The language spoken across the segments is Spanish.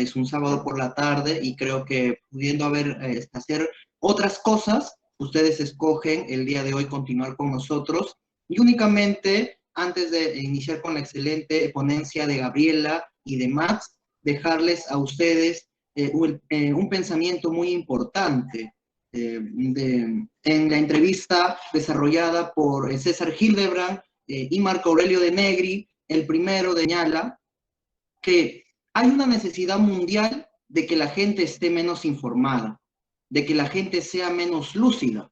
es un sábado por la tarde y creo que pudiendo hacer otras cosas, ustedes escogen el día de hoy continuar con nosotros. Y únicamente, antes de iniciar con la excelente ponencia de Gabriela y de Max, dejarles a ustedes un pensamiento muy importante. En la entrevista desarrollada por César Hildebrand y Marco Aurelio de Negri, el primero señala que hay una necesidad mundial de que la gente esté menos informada, de que la gente sea menos lúcida,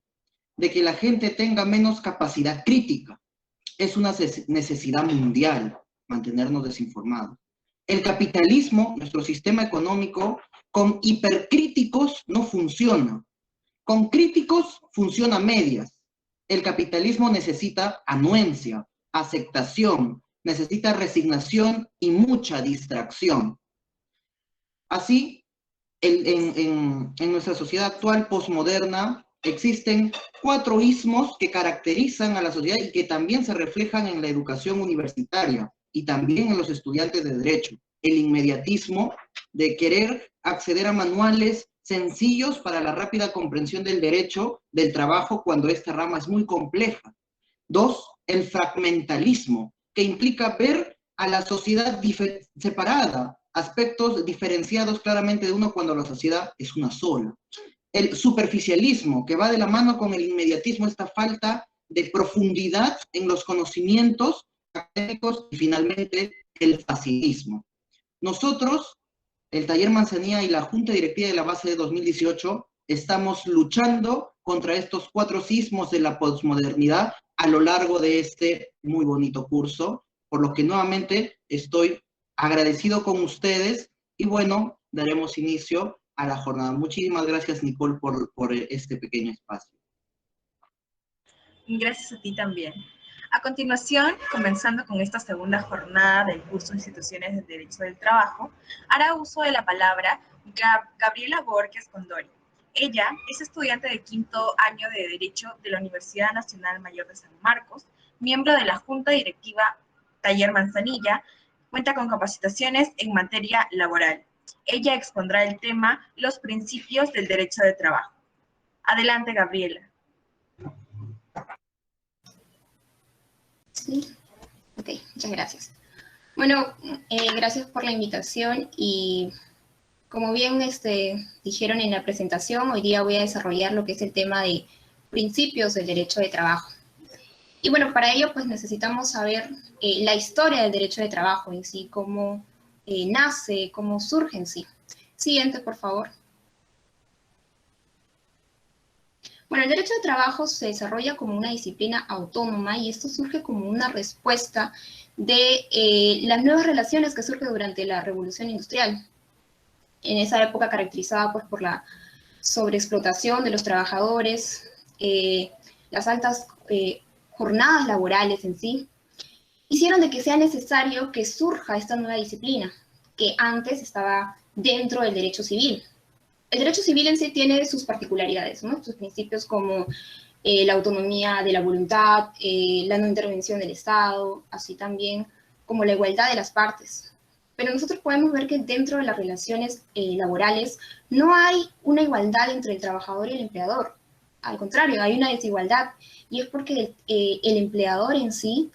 de que la gente tenga menos capacidad crítica. Es una necesidad mundial mantenernos desinformados. El capitalismo, nuestro sistema económico, con hipercríticos no funciona. Con críticos funciona a medias. El capitalismo necesita anuencia, aceptación, necesita resignación y mucha distracción. Así, en nuestra sociedad actual postmoderna existen 4 ismos que caracterizan a la sociedad y que también se reflejan en la educación universitaria y también en los estudiantes de derecho. El inmediatismo de querer acceder a manuales sencillos para la rápida comprensión del derecho, del trabajo, cuando esta rama es muy compleja. 2, el fragmentalismo, que implica ver a la sociedad separada, aspectos diferenciados claramente de uno cuando la sociedad es una sola. El superficialismo, que va de la mano con el inmediatismo, esta falta de profundidad en los conocimientos académicos, y finalmente el facilismo. Nosotros, el Taller Manzanilla y la Junta Directiva de la Base de 2018, estamos luchando contra estos 4 sismos de la posmodernidad a lo largo de este muy bonito curso, por lo que nuevamente estoy agradecido con ustedes y bueno, daremos inicio a la jornada. Muchísimas gracias, Nicole, por este pequeño espacio. Gracias a ti también. A continuación, comenzando con esta segunda jornada del curso de Instituciones del Derecho del Trabajo, hará uso de la palabra Gabriela Borges Condori. Ella es estudiante de 5º año de Derecho de la Universidad Nacional Mayor de San Marcos, miembro de la Junta Directiva Taller Manzanilla, cuenta con capacitaciones en materia laboral. Ella expondrá el tema Los principios del derecho de trabajo. Adelante, Gabriela. Sí. Ok, muchas gracias. Bueno, gracias por la invitación y como bien dijeron en la presentación, hoy día voy a desarrollar lo que es el tema de principios del derecho de trabajo. Y bueno, para ello pues necesitamos saber la historia del derecho de trabajo en sí, cómo nace, cómo surge en sí. Siguiente, por favor. Bueno, el derecho de trabajo se desarrolla como una disciplina autónoma y esto surge como una respuesta de las nuevas relaciones que surgen durante la Revolución Industrial. En esa época caracterizada pues, por la sobreexplotación de los trabajadores, las altas jornadas laborales en sí, hicieron de que sea necesario que surja esta nueva disciplina, que antes estaba dentro del derecho civil. El derecho civil en sí tiene sus particularidades, ¿no? Sus principios como la autonomía de la voluntad, la no intervención del Estado, así también como la igualdad de las partes. Pero nosotros podemos ver que dentro de las relaciones laborales no hay una igualdad entre el trabajador y el empleador. Al contrario, hay una desigualdad y es porque el empleador en sí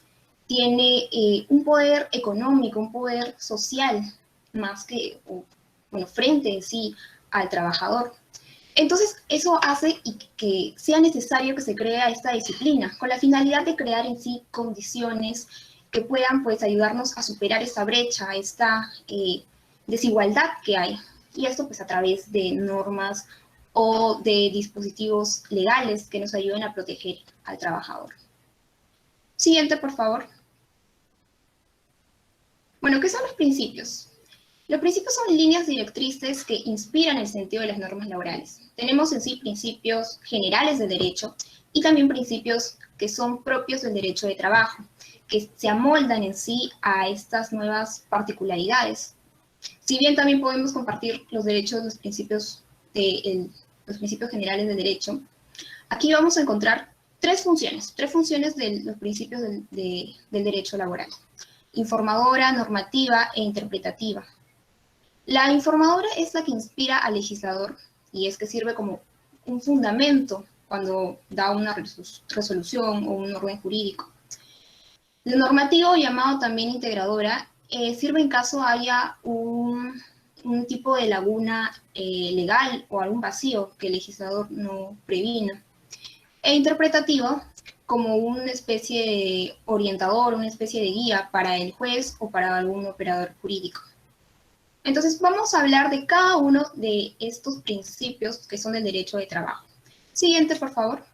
tiene un poder económico, un poder social, más que, bueno, frente en sí al trabajador. Entonces, eso hace que sea necesario que se cree esta disciplina, con la finalidad de crear en sí condiciones que puedan pues, ayudarnos a superar esta brecha, esta desigualdad que hay. Y esto pues, a través de normas o de dispositivos legales que nos ayuden a proteger al trabajador. Siguiente, por favor. Bueno, ¿qué son los principios? Los principios son líneas directrices que inspiran el sentido de las normas laborales. Tenemos en sí principios generales del derecho y también principios que son propios del derecho de trabajo, que se amoldan en sí a estas nuevas particularidades. Si bien también podemos compartir los derechos, los principios generales del derecho, aquí vamos a encontrar tres funciones de los principios del derecho laboral: informadora, normativa e interpretativa. La informadora es la que inspira al legislador y es que sirve como un fundamento cuando da una resolución o un orden jurídico. Lo normativo, llamado también integradora, sirve en caso haya un tipo de laguna legal o algún vacío que el legislador no previna. E interpretativo, como una especie de orientador, una especie de guía para el juez o para algún operador jurídico. Entonces vamos a hablar de cada uno de estos principios que son del derecho de trabajo. Siguiente, por favor.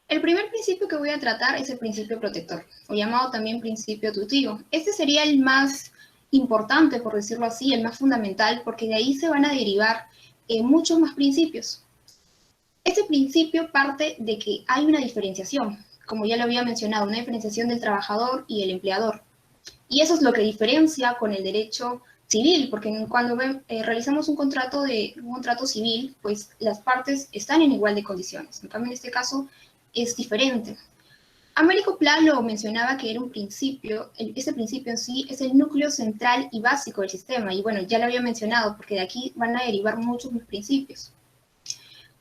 El primer principio que voy a tratar es el principio protector, o llamado también principio tuttivo. Este sería el más importante, por decirlo así, el más fundamental, porque de ahí se van a derivar muchos más principios. Este principio parte de que hay una diferenciación, como ya lo había mencionado, una diferenciación del trabajador y el empleador. Y eso es lo que diferencia con el derecho civil, porque cuando realizamos un contrato civil, pues las partes están en igual de condiciones. En cambio, en este caso, es diferente. Américo Pla lo mencionaba que era un principio, ese principio en sí es el núcleo central y básico del sistema, y bueno, ya lo había mencionado, porque de aquí van a derivar muchos más principios.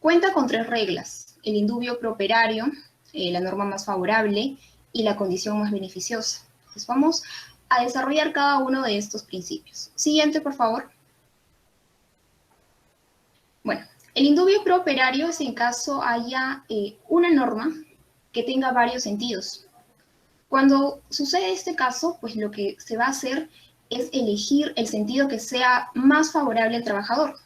Cuenta con 3 reglas: el indubio pro operario, la norma más favorable, y la condición más beneficiosa. Pues vamos a desarrollar cada uno de estos principios. Siguiente, por favor. Bueno, el indubio pro operario es en caso haya una norma que tenga varios sentidos. Cuando sucede este caso, pues lo que se va a hacer es elegir el sentido que sea más favorable al trabajador.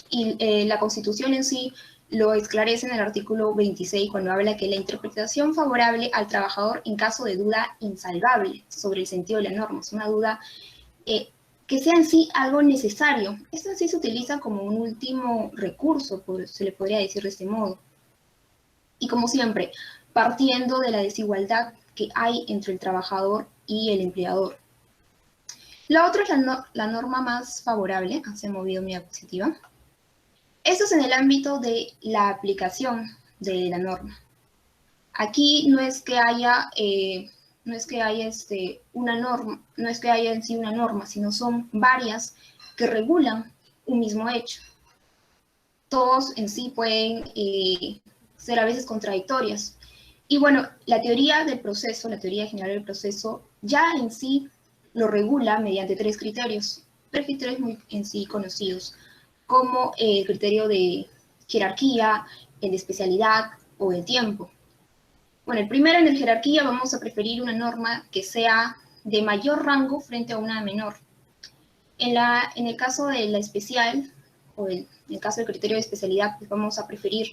Y la Constitución en sí lo esclarece en el artículo 26 cuando habla que la interpretación favorable al trabajador en caso de duda insalvable sobre el sentido de la norma, es una duda que sea en sí algo necesario. Esto en sí se utiliza como un último recurso, se le podría decir de este modo. Y como siempre, partiendo de la desigualdad que hay entre el trabajador y el empleador. La otra es la norma más favorable, se ha movido mi diapositiva. Esto es en el ámbito de la aplicación de la norma. Aquí no es que haya una norma, no es que haya en sí una norma, sino son varias que regulan un mismo hecho. Todos en sí pueden ser a veces contradictorias. Y bueno, la teoría del proceso, la teoría general del proceso, ya en sí lo regula mediante 3 criterios muy en sí conocidos, como el criterio de jerarquía, el de especialidad o el tiempo. Bueno, el primero, en el jerarquía, vamos a preferir una norma que sea de mayor rango frente a una menor. En el caso de la especial, o en el caso del criterio de especialidad, pues vamos a preferir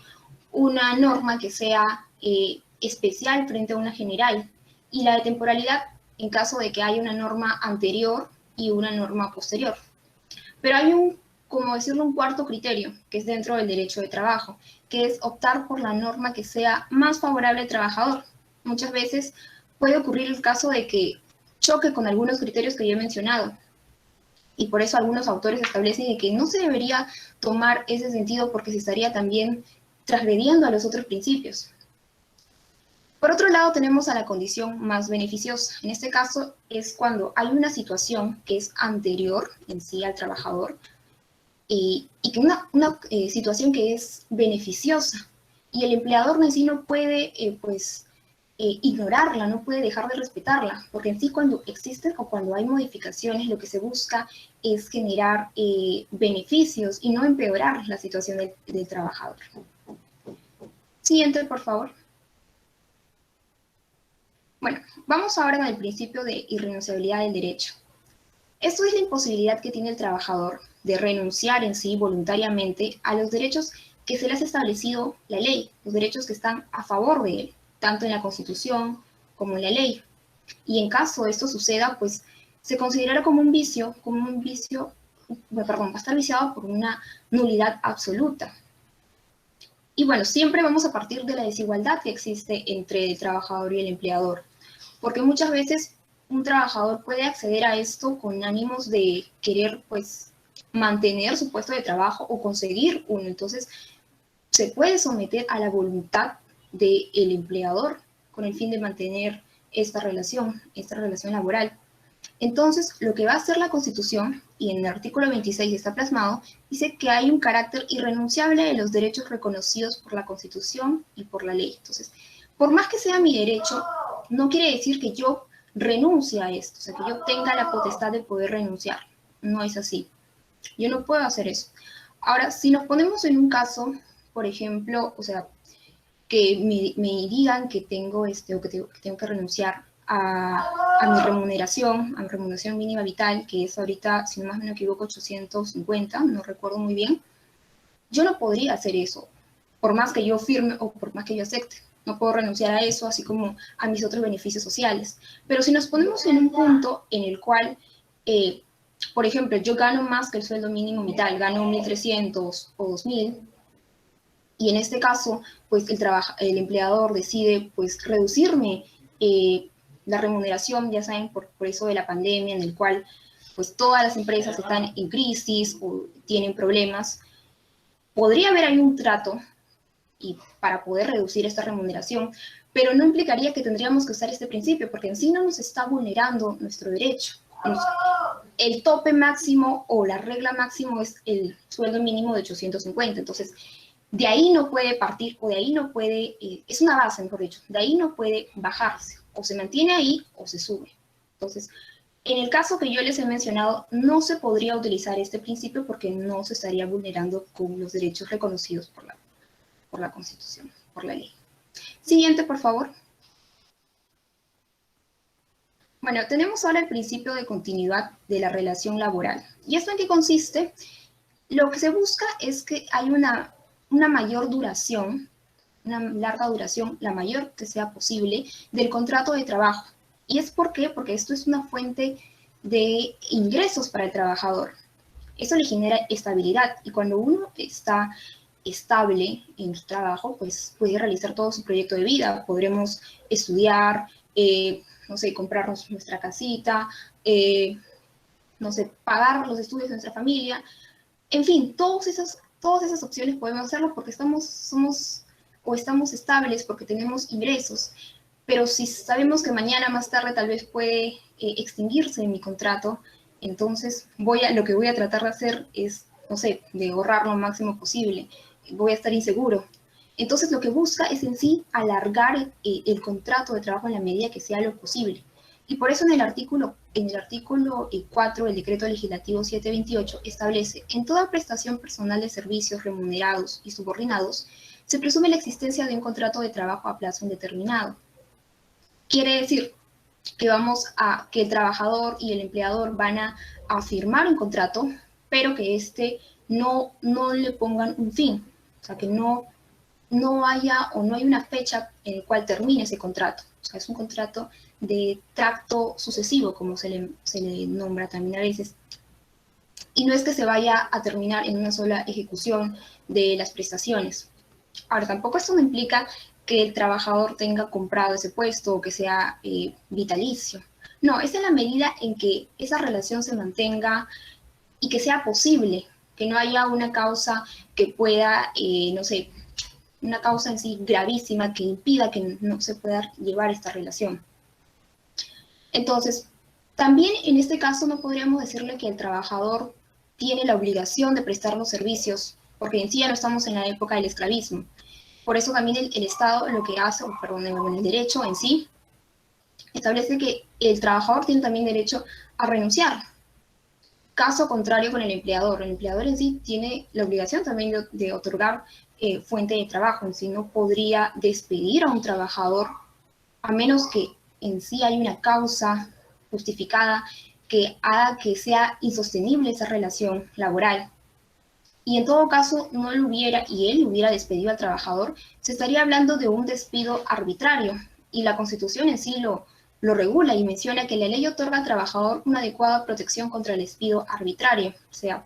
una norma que sea especial frente a una general. Y la de temporalidad, en caso de que haya una norma anterior y una norma posterior. Pero hay como decirlo, un cuarto criterio, que es dentro del derecho de trabajo, que es optar por la norma que sea más favorable al trabajador. Muchas veces puede ocurrir el caso de que choque con algunos criterios que yo he mencionado, y por eso algunos autores establecen de que no se debería tomar ese sentido porque se estaría también transgrediendo a los otros principios. Por otro lado, tenemos a la condición más beneficiosa. En este caso es cuando hay una situación que es anterior en sí al trabajador, y que una situación que es beneficiosa, y el empleador en sí no puede ignorarla, no puede dejar de respetarla, porque en sí cuando existen o cuando hay modificaciones, lo que se busca es generar beneficios y no empeorar la situación del trabajador. Siguiente, por favor. Bueno, vamos ahora con el principio de irrenunciabilidad del derecho. Esto es la imposibilidad que tiene el trabajador de renunciar en sí voluntariamente a los derechos que se les ha establecido la ley, los derechos que están a favor de él, tanto en la Constitución como en la ley. Y en caso esto suceda, pues se considerará como un vicio, va a estar viciado por una nulidad absoluta. Y bueno, siempre vamos a partir de la desigualdad que existe entre el trabajador y el empleador, porque muchas veces un trabajador puede acceder a esto con ánimos de querer, pues, mantener su puesto de trabajo o conseguir uno. Entonces, se puede someter a la voluntad del empleador con el fin de mantener esta relación laboral. Entonces, lo que va a hacer la Constitución, y en el artículo 26 está plasmado, dice que hay un carácter irrenunciable de los derechos reconocidos por la Constitución y por la ley. Entonces, por más que sea mi derecho, no quiere decir que yo renuncie a esto, o sea, que yo tenga la potestad de poder renunciar. No es así. Yo no puedo hacer eso. Ahora, si nos ponemos en un caso, por ejemplo, o sea, que me digan que tengo, o que tengo que renunciar a mi remuneración mínima vital, que es ahorita, si no más me equivoco, 850, no recuerdo muy bien, yo no podría hacer eso, por más que yo firme o por más que yo acepte. No puedo renunciar a eso, así como a mis otros beneficios sociales. Pero si nos ponemos en un punto en el cual, por ejemplo, yo gano más que el sueldo mínimo vital, gano 1.300 o 2.000, y en este caso, pues el empleador decide pues reducirme la remuneración, ya saben, por eso de la pandemia, en el cual pues todas las empresas están en crisis o tienen problemas. Podría haber ahí un trato y para poder reducir esta remuneración, pero no implicaría que tendríamos que usar este principio, porque en sí no nos está vulnerando nuestro derecho. El tope máximo o la regla máximo es el sueldo mínimo de 850, entonces de ahí no puede partir, o de ahí no puede, es una base, mejor dicho, de ahí no puede bajarse, o se mantiene ahí o se sube. Entonces, en el caso que yo les he mencionado, no se podría utilizar este principio porque no se estaría vulnerando con los derechos reconocidos por la Constitución, por la ley. Siguiente, por favor. Bueno, tenemos ahora el principio de continuidad de la relación laboral. ¿Y esto en qué consiste? Lo que se busca es que hay una mayor duración, una larga duración, la mayor que sea posible, del contrato de trabajo. ¿Y es por qué? Porque esto es una fuente de ingresos para el trabajador. Eso le genera estabilidad, y cuando uno está estable en su trabajo, pues puede realizar todo su proyecto de vida. Podremos estudiar, no sé, comprarnos nuestra casita, no sé, pagar los estudios de nuestra familia. En fin, todas esas opciones podemos hacerlo porque estamos estables, porque tenemos ingresos. Pero si sabemos que mañana más tarde tal vez puede extinguirse mi contrato, entonces lo que voy a tratar de hacer es, no sé, de ahorrar lo máximo posible. Voy a estar inseguro. Entonces lo que busca es en sí alargar el contrato de trabajo en la medida que sea lo posible. Y por eso en el artículo 4 del Decreto Legislativo 728 establece: en toda prestación personal de servicios remunerados y subordinados, se presume la existencia de un contrato de trabajo a plazo indeterminado. Quiere decir que el trabajador y el empleador van a firmar un contrato, pero que no le pongan un fin. O sea, que no haya o no hay una fecha en la cual termine ese contrato. O sea, es un contrato de tracto sucesivo, como se le nombra también a veces. Y no es que se vaya a terminar en una sola ejecución de las prestaciones. Ahora, tampoco esto no implica que el trabajador tenga comprado ese puesto o que sea vitalicio. No, es en la medida en que esa relación se mantenga y que sea posible, que no haya una causa que pueda, no sé, una causa en sí gravísima que impida que no se pueda llevar esta relación. Entonces, también en este caso no podríamos decirle que el trabajador tiene la obligación de prestar los servicios, porque en sí ya no estamos en la época del esclavismo. Por eso también el Estado lo que hace, el derecho en sí, establece que el trabajador tiene también derecho a renunciar. Caso contrario con el empleador en sí tiene la obligación también de otorgar fuente de trabajo. En sí no podría despedir a un trabajador a menos que en sí haya una causa justificada que haga que sea insostenible esa relación laboral. Y en todo caso no lo hubiera, y él hubiera despedido al trabajador, se estaría hablando de un despido arbitrario. Y la Constitución en sí lo regula y menciona que la ley otorga al trabajador una adecuada protección contra el despido arbitrario. O sea,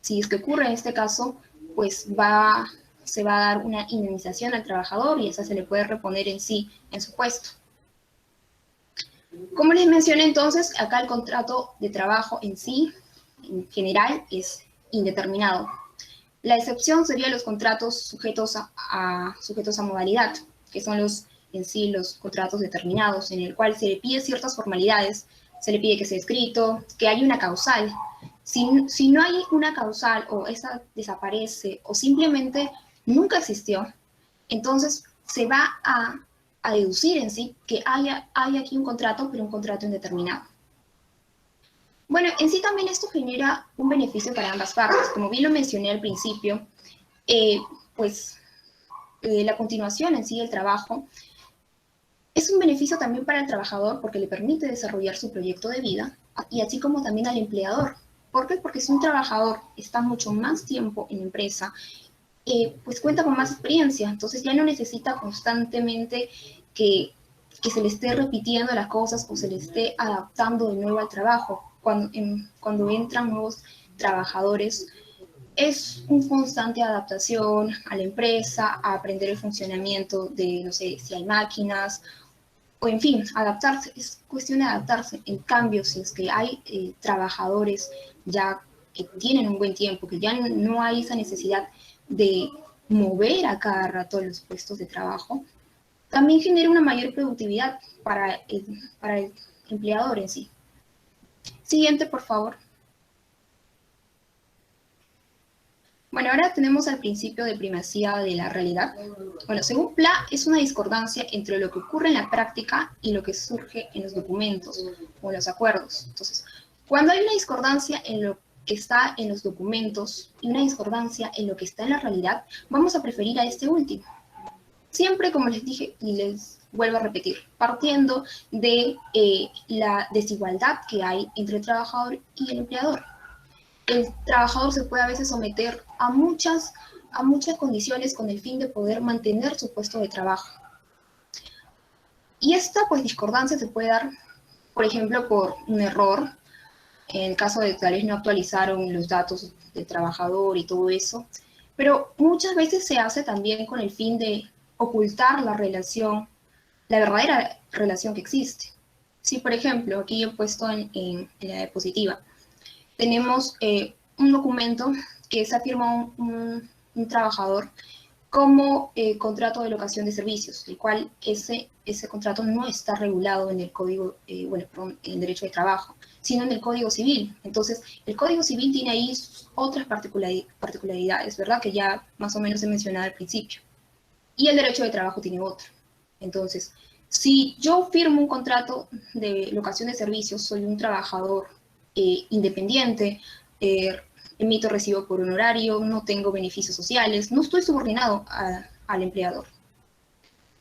si es que ocurre en este caso, pues se va a dar una indemnización al trabajador y esa se le puede reponer en sí en su puesto. Como les mencioné entonces, acá el contrato de trabajo en sí, en general, es indeterminado. La excepción serían los contratos sujetos a modalidad, que son los contratos determinados, en el cual se le pide ciertas formalidades, se le pide que sea escrito, que haya una causal. Si no hay una causal o esa desaparece o simplemente nunca existió, entonces se va a deducir en sí que hay aquí un contrato, pero un contrato indeterminado. Bueno, en sí también esto genera un beneficio para ambas partes. Como bien lo mencioné al principio, la continuación en sí del trabajo es un beneficio también para el trabajador porque le permite desarrollar su proyecto de vida y así como también al empleador. ¿Por qué? Porque si un trabajador está mucho más tiempo en la empresa, pues cuenta con más experiencia, entonces ya no necesita constantemente que se le esté repitiendo las cosas o se le esté adaptando de nuevo al trabajo. Cuando entran nuevos trabajadores, es una constante adaptación a la empresa, a aprender el funcionamiento de, no sé, si hay máquinas, o en fin, adaptarse, es cuestión de adaptarse. En cambio, si es que hay trabajadores ya que tienen un buen tiempo, que ya no hay esa necesidad de mover a cada rato los puestos de trabajo, también genera una mayor productividad para el empleador en sí. Siguiente, por favor. Bueno, ahora tenemos el principio de primacía de la realidad. Bueno, según Pla, es una discordancia entre lo que ocurre en la práctica y lo que surge en los documentos o en los acuerdos. Entonces, cuando hay una discordancia en lo que está en los documentos y una discordancia en lo que está en la realidad, vamos a preferir a este último. Siempre, como les dije y les vuelvo a repetir, partiendo de la desigualdad que hay entre el trabajador y el empleador. El trabajador se puede a veces someter a muchas condiciones con el fin de poder mantener su puesto de trabajo. Y esta pues discordancia se puede dar, por ejemplo, por un error, en el caso de que tal vez no actualizaron los datos del trabajador y todo eso, pero muchas veces se hace también con el fin de ocultar la relación, la verdadera relación que existe. Si, por ejemplo, aquí yo he puesto en la diapositiva, tenemos un documento que se firma un trabajador como contrato de locación de servicios, el cual ese contrato no está regulado en el Código, en el Derecho de Trabajo, sino en el Código Civil. Entonces, el Código Civil tiene ahí otras particularidades, ¿verdad? Que ya más o menos he mencionado al principio. Y el Derecho de Trabajo tiene otra. Entonces, si yo firmo un contrato de locación de servicios, soy un trabajador independiente, emito recibo por honorario, no tengo beneficios sociales, no estoy subordinado al empleador.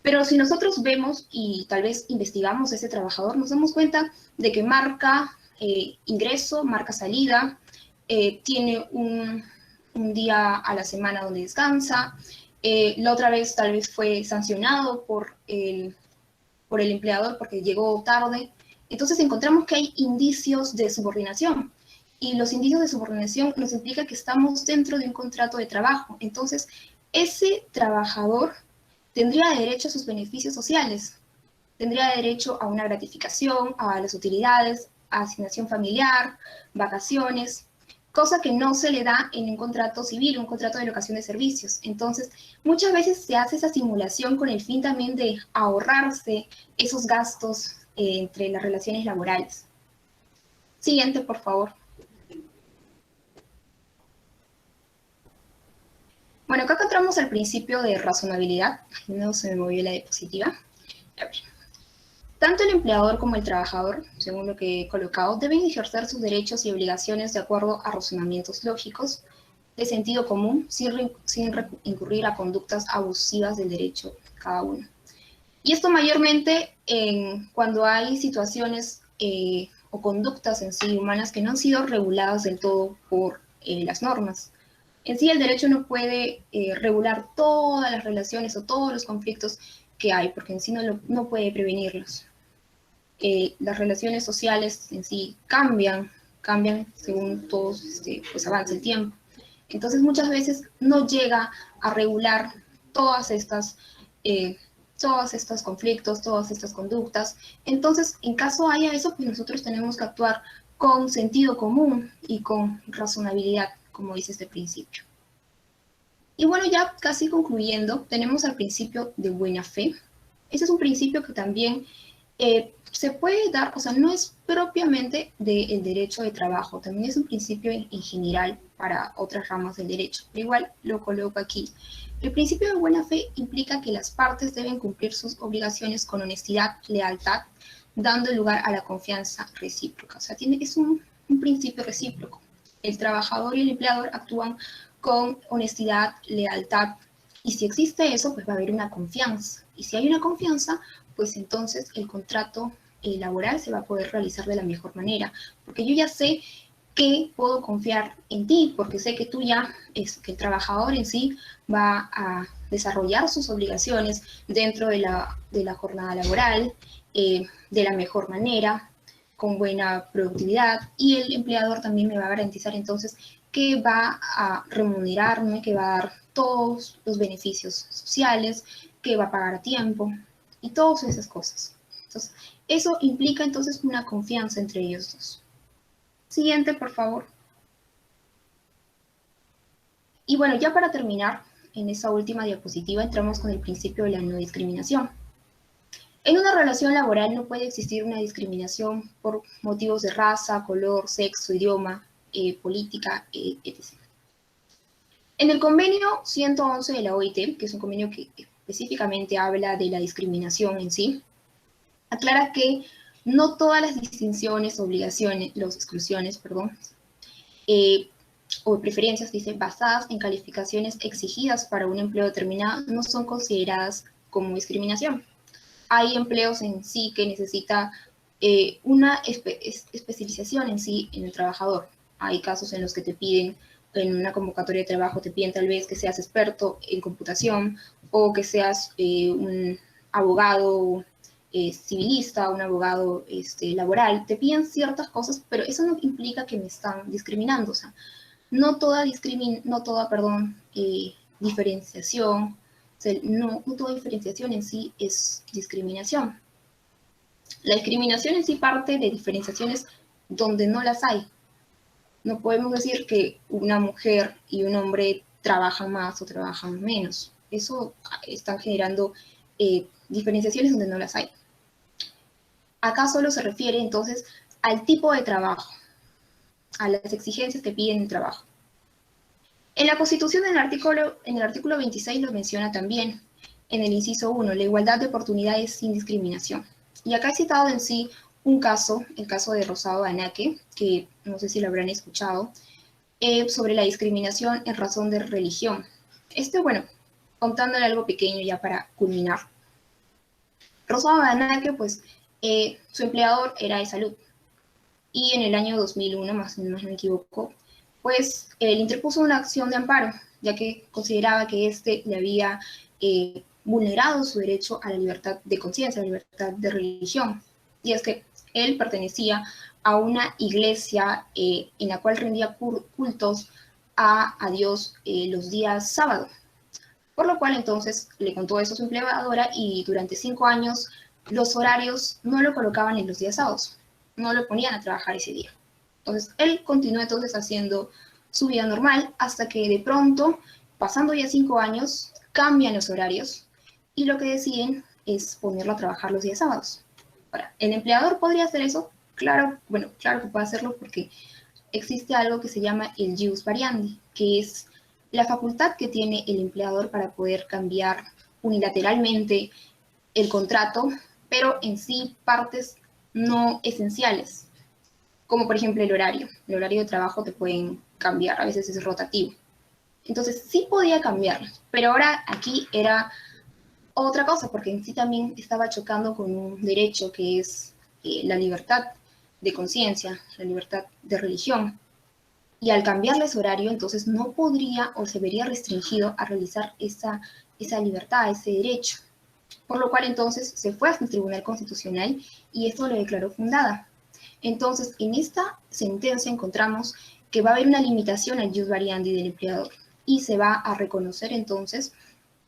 Pero si nosotros vemos y tal vez investigamos a ese trabajador, nos damos cuenta de que marca ingreso, marca salida, tiene un día a la semana donde descansa, la otra vez tal vez fue sancionado por el empleador porque llegó tarde. Entonces encontramos que hay indicios de subordinación. Y los indicios de subordinación nos implica que estamos dentro de un contrato de trabajo. Entonces, ese trabajador tendría derecho a sus beneficios sociales. Tendría derecho a una gratificación, a las utilidades, a asignación familiar, vacaciones, cosa que no se le da en un contrato civil, un contrato de locación de servicios. Entonces, muchas veces se hace esa simulación con el fin también de ahorrarse esos gastos entre las relaciones laborales. Siguiente, por favor. Bueno, acá encontramos el principio de razonabilidad. De nuevo se me movió la diapositiva. A ver. Tanto el empleador como el trabajador, según lo que he colocado, deben ejercer sus derechos y obligaciones de acuerdo a razonamientos lógicos, de sentido común, sin incurrir a conductas abusivas del derecho cada uno. Y esto mayormente cuando hay situaciones o conductas en sí humanas que no han sido reguladas del todo por las normas. En sí, el derecho no puede regular todas las relaciones o todos los conflictos que hay, porque en sí no puede prevenirlos. Las relaciones sociales en sí cambian según todo pues avanza el tiempo. Entonces, muchas veces no llega a regular todos estos conflictos, todas estas conductas. Entonces, en caso haya eso, pues nosotros tenemos que actuar con sentido común y con razonabilidad, como dice este principio. Y bueno, ya casi concluyendo, tenemos el principio de buena fe. Ese es un principio que también se puede dar, o sea, no es propiamente del derecho de trabajo, también es un principio en general para otras ramas del derecho, pero igual lo coloco aquí. El principio de buena fe implica que las partes deben cumplir sus obligaciones con honestidad, lealtad, dando lugar a la confianza recíproca. O sea, es un principio recíproco. El trabajador y el empleador actúan con honestidad, lealtad, y si existe eso, pues va a haber una confianza. Y si hay una confianza, pues entonces el contrato laboral se va a poder realizar de la mejor manera, porque yo ya sé que puedo confiar en ti, porque sé que tú ya, que el trabajador en sí va a desarrollar sus obligaciones dentro de la jornada laboral, de la mejor manera, con buena productividad, y el empleador también me va a garantizar entonces que va a remunerarme, que va a dar todos los beneficios sociales, que va a pagar a tiempo, y todas esas cosas. Entonces, eso implica entonces una confianza entre ellos dos. Siguiente, por favor. Y bueno, ya para terminar, en esa última diapositiva entramos con el principio de la no discriminación. En una relación laboral no puede existir una discriminación por motivos de raza, color, sexo, idioma, política, etc. En el convenio 111 de la OIT, que es un convenio que específicamente habla de la discriminación en sí, aclara que no todas las distinciones, obligaciones, las exclusiones, perdón, o preferencias, dice, basadas en calificaciones exigidas para un empleo determinado no son consideradas como discriminación. Hay empleos en sí que necesita una especialización en sí en el trabajador. Hay casos en los que te piden, en una convocatoria de trabajo, te piden tal vez que seas experto en computación o que seas un abogado civilista, un abogado laboral. Te piden ciertas cosas, pero eso no implica que me están discriminando. O sea, no toda diferenciación, o sea, no toda diferenciación en sí es discriminación. La discriminación en sí parte de diferenciaciones donde no las hay. No podemos decir que una mujer y un hombre trabajan más o trabajan menos. Eso están generando diferenciaciones donde no las hay. Acá solo se refiere entonces al tipo de trabajo, a las exigencias que piden el trabajo. En la Constitución, en el artículo 26 lo menciona también, en el inciso 1, la igualdad de oportunidades sin discriminación. Y acá he citado en sí un caso, el caso de Rosado Anaque, que no sé si lo habrán escuchado, sobre la discriminación en razón de religión. Bueno, contándole algo pequeño ya para culminar. Rosado Anaque, pues, su empleador era de salud. Y en el año 2001, más no me equivoco, pues él interpuso una acción de amparo, ya que consideraba que le había vulnerado su derecho a la libertad de conciencia, a la libertad de religión. Y es que él pertenecía a una iglesia en la cual rendía cultos a Dios los días sábados. Por lo cual entonces le contó eso a su empleadora y durante 5 años los horarios no lo colocaban en los días sábados, no lo ponían a trabajar ese día. Entonces él continuó entonces haciendo su vida normal hasta que de pronto, pasando ya 5 años, cambian los horarios y lo que deciden es ponerlo a trabajar los días sábados. Ahora, ¿el empleador podría hacer eso? Claro, bueno, claro que puede hacerlo porque existe algo que se llama el jus variandi, que es la facultad que tiene el empleador para poder cambiar unilateralmente el contrato, pero en sí partes no esenciales, como por ejemplo el horario. El horario de trabajo te pueden cambiar, a veces es rotativo. Entonces sí podía cambiar, pero ahora aquí era otra cosa, porque en sí también estaba chocando con un derecho que es la libertad de conciencia, la libertad de religión. Y al cambiarle su horario, entonces no podría o se vería restringido a realizar esa libertad, ese derecho. Por lo cual entonces se fue hasta el Tribunal Constitucional y esto lo declaró fundada. Entonces, en esta sentencia encontramos que va a haber una limitación al jus variandi del empleador y se va a reconocer entonces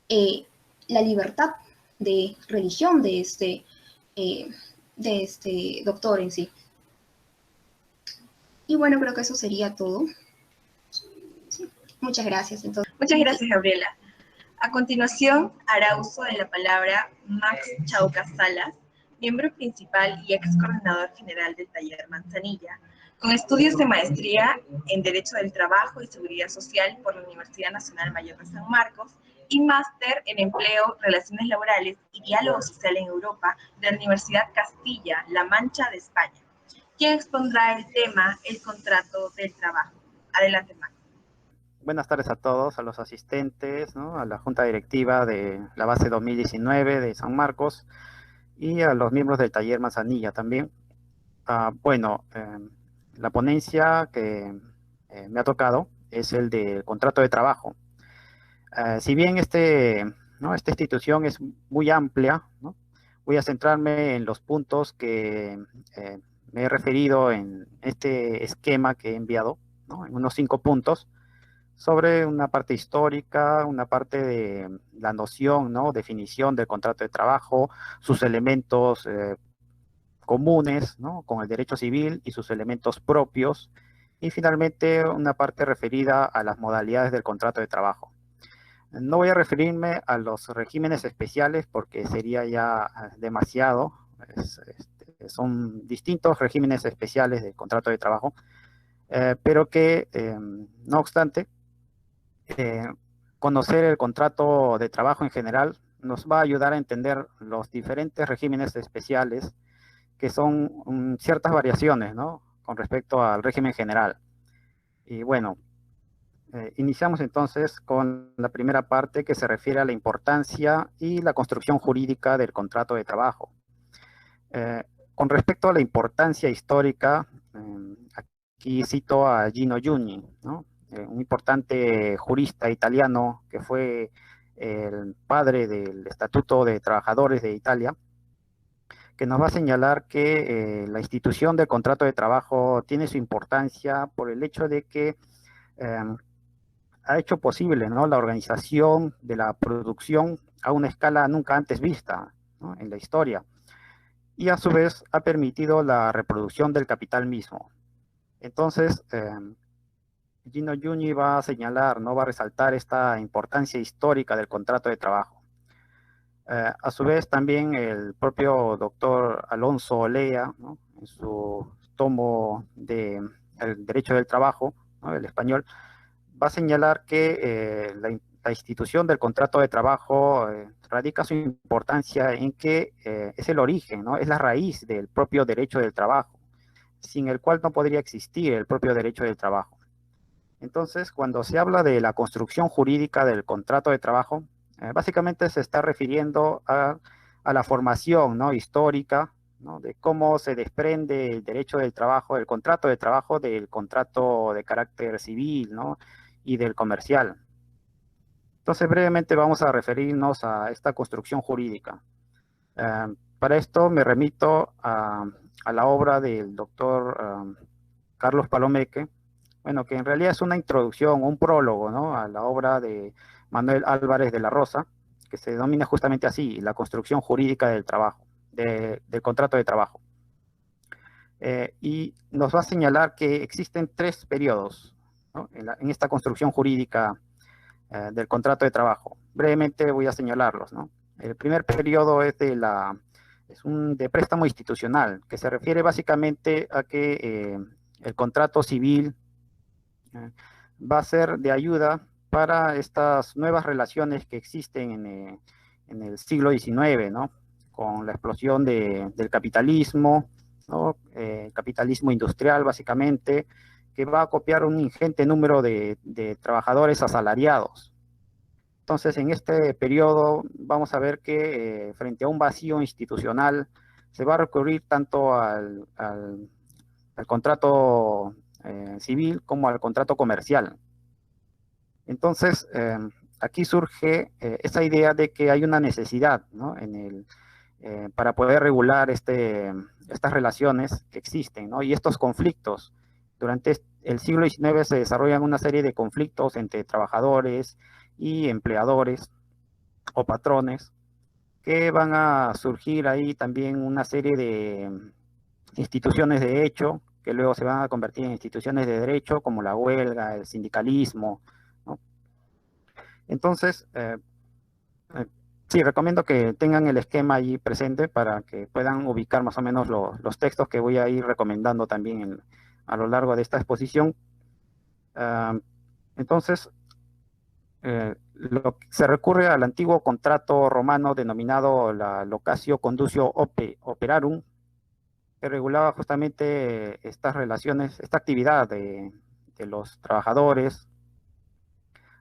la libertad de religión de este doctor en sí. Y bueno, creo que eso sería todo. Sí, muchas gracias. Entonces, muchas gracias, Gabriela. A continuación, hará uso de la palabra Max Chaucas Salas, miembro principal y ex coordinador general del Taller Manzanilla, con estudios de maestría en Derecho del Trabajo y Seguridad Social por la Universidad Nacional Mayor de San Marcos y máster en Empleo, Relaciones Laborales y Diálogo Social en Europa de la Universidad Castilla-La Mancha de España, quien expondrá el tema El contrato del trabajo. Adelante, Marco. Buenas tardes a todos, a los asistentes, ¿no?, a la Junta Directiva de la base 2019 de San Marcos y a los miembros del Taller Manzanilla también. La ponencia que me ha tocado es el del contrato de trabajo. Si bien esta institución es muy amplia, ¿no?, voy a centrarme en los puntos que me he referido en este esquema que he enviado, ¿no?, en unos 5 puntos, sobre una parte histórica, una parte de la noción, ¿no?, definición del contrato de trabajo, sus elementos comunes, ¿no?, con el derecho civil y sus elementos propios, y finalmente una parte referida a las modalidades del contrato de trabajo. No voy a referirme a los regímenes especiales porque sería ya demasiado. Son distintos regímenes especiales del contrato de trabajo, pero que, no obstante, conocer el contrato de trabajo en general nos va a ayudar a entender los diferentes regímenes especiales que son ciertas variaciones, ¿no?, con respecto al régimen general. Y bueno, iniciamos entonces con la primera parte que se refiere a la importancia y la construcción jurídica del contrato de trabajo. Con respecto a la importancia histórica, aquí cito a Gino Giugni, ¿no?, un importante jurista italiano que fue el padre del Estatuto de Trabajadores de Italia, que nos va a señalar que la institución del contrato de trabajo tiene su importancia por el hecho de que ha hecho posible, ¿no?, la organización de la producción a una escala nunca antes vista, ¿no?, en la historia, y a su vez ha permitido la reproducción del capital mismo. Entonces, Gino Giugni va a señalar, ¿no?, va a resaltar esta importancia histórica del contrato de trabajo. A su vez, también el propio doctor Alonso Olea, ¿no?, en su tomo de El Derecho del Trabajo, ¿no?, el español, va a señalar que la institución del contrato de trabajo radica su importancia en que es el origen, ¿no?, es la raíz del propio derecho del trabajo, sin el cual no podría existir el propio derecho del trabajo. Entonces, cuando se habla de la construcción jurídica del contrato de trabajo, básicamente se está refiriendo a la formación, ¿no?, histórica, ¿no?, de cómo se desprende el derecho del trabajo, el contrato de trabajo del contrato de carácter civil, ¿no?, y del comercial. Entonces, brevemente vamos a referirnos a esta construcción jurídica. Para esto me remito a la obra del doctor Carlos Palomeque, bueno, que en realidad es una introducción, un prólogo, ¿no?, a la obra de Manuel Álvarez de la Rosa, que se denomina justamente así, la construcción jurídica del trabajo, del contrato de trabajo. Y nos va a señalar que existen 3 periodos, ¿no?, en esta construcción jurídica del contrato de trabajo. Brevemente voy a señalarlos, ¿no? El primer periodo es de préstamo institucional, que se refiere básicamente a que el contrato civil va a ser de ayuda para estas nuevas relaciones que existen en el siglo XIX, ¿no?, con la explosión del capitalismo, ¿no?, capitalismo industrial básicamente, que va a copiar un ingente número de trabajadores asalariados. Entonces, en este periodo vamos a ver que frente a un vacío institucional se va a recurrir tanto al contrato civil como al contrato comercial. Entonces, aquí surge esa idea de que hay una necesidad, ¿no?, para poder regular estas relaciones que existen, ¿no?, y estos conflictos. Durante el siglo XIX se desarrollan una serie de conflictos entre trabajadores y empleadores o patrones, que van a surgir ahí también una serie de instituciones de hecho, que luego se van a convertir en instituciones de derecho, como la huelga, el sindicalismo, ¿no? Entonces, Sí, recomiendo que tengan el esquema allí presente para que puedan ubicar más o menos los textos que voy a ir recomendando también a lo largo de esta exposición. Entonces, se recurre al antiguo contrato romano denominado la locatio conducio operarum, que regulaba justamente estas relaciones, esta actividad de los trabajadores.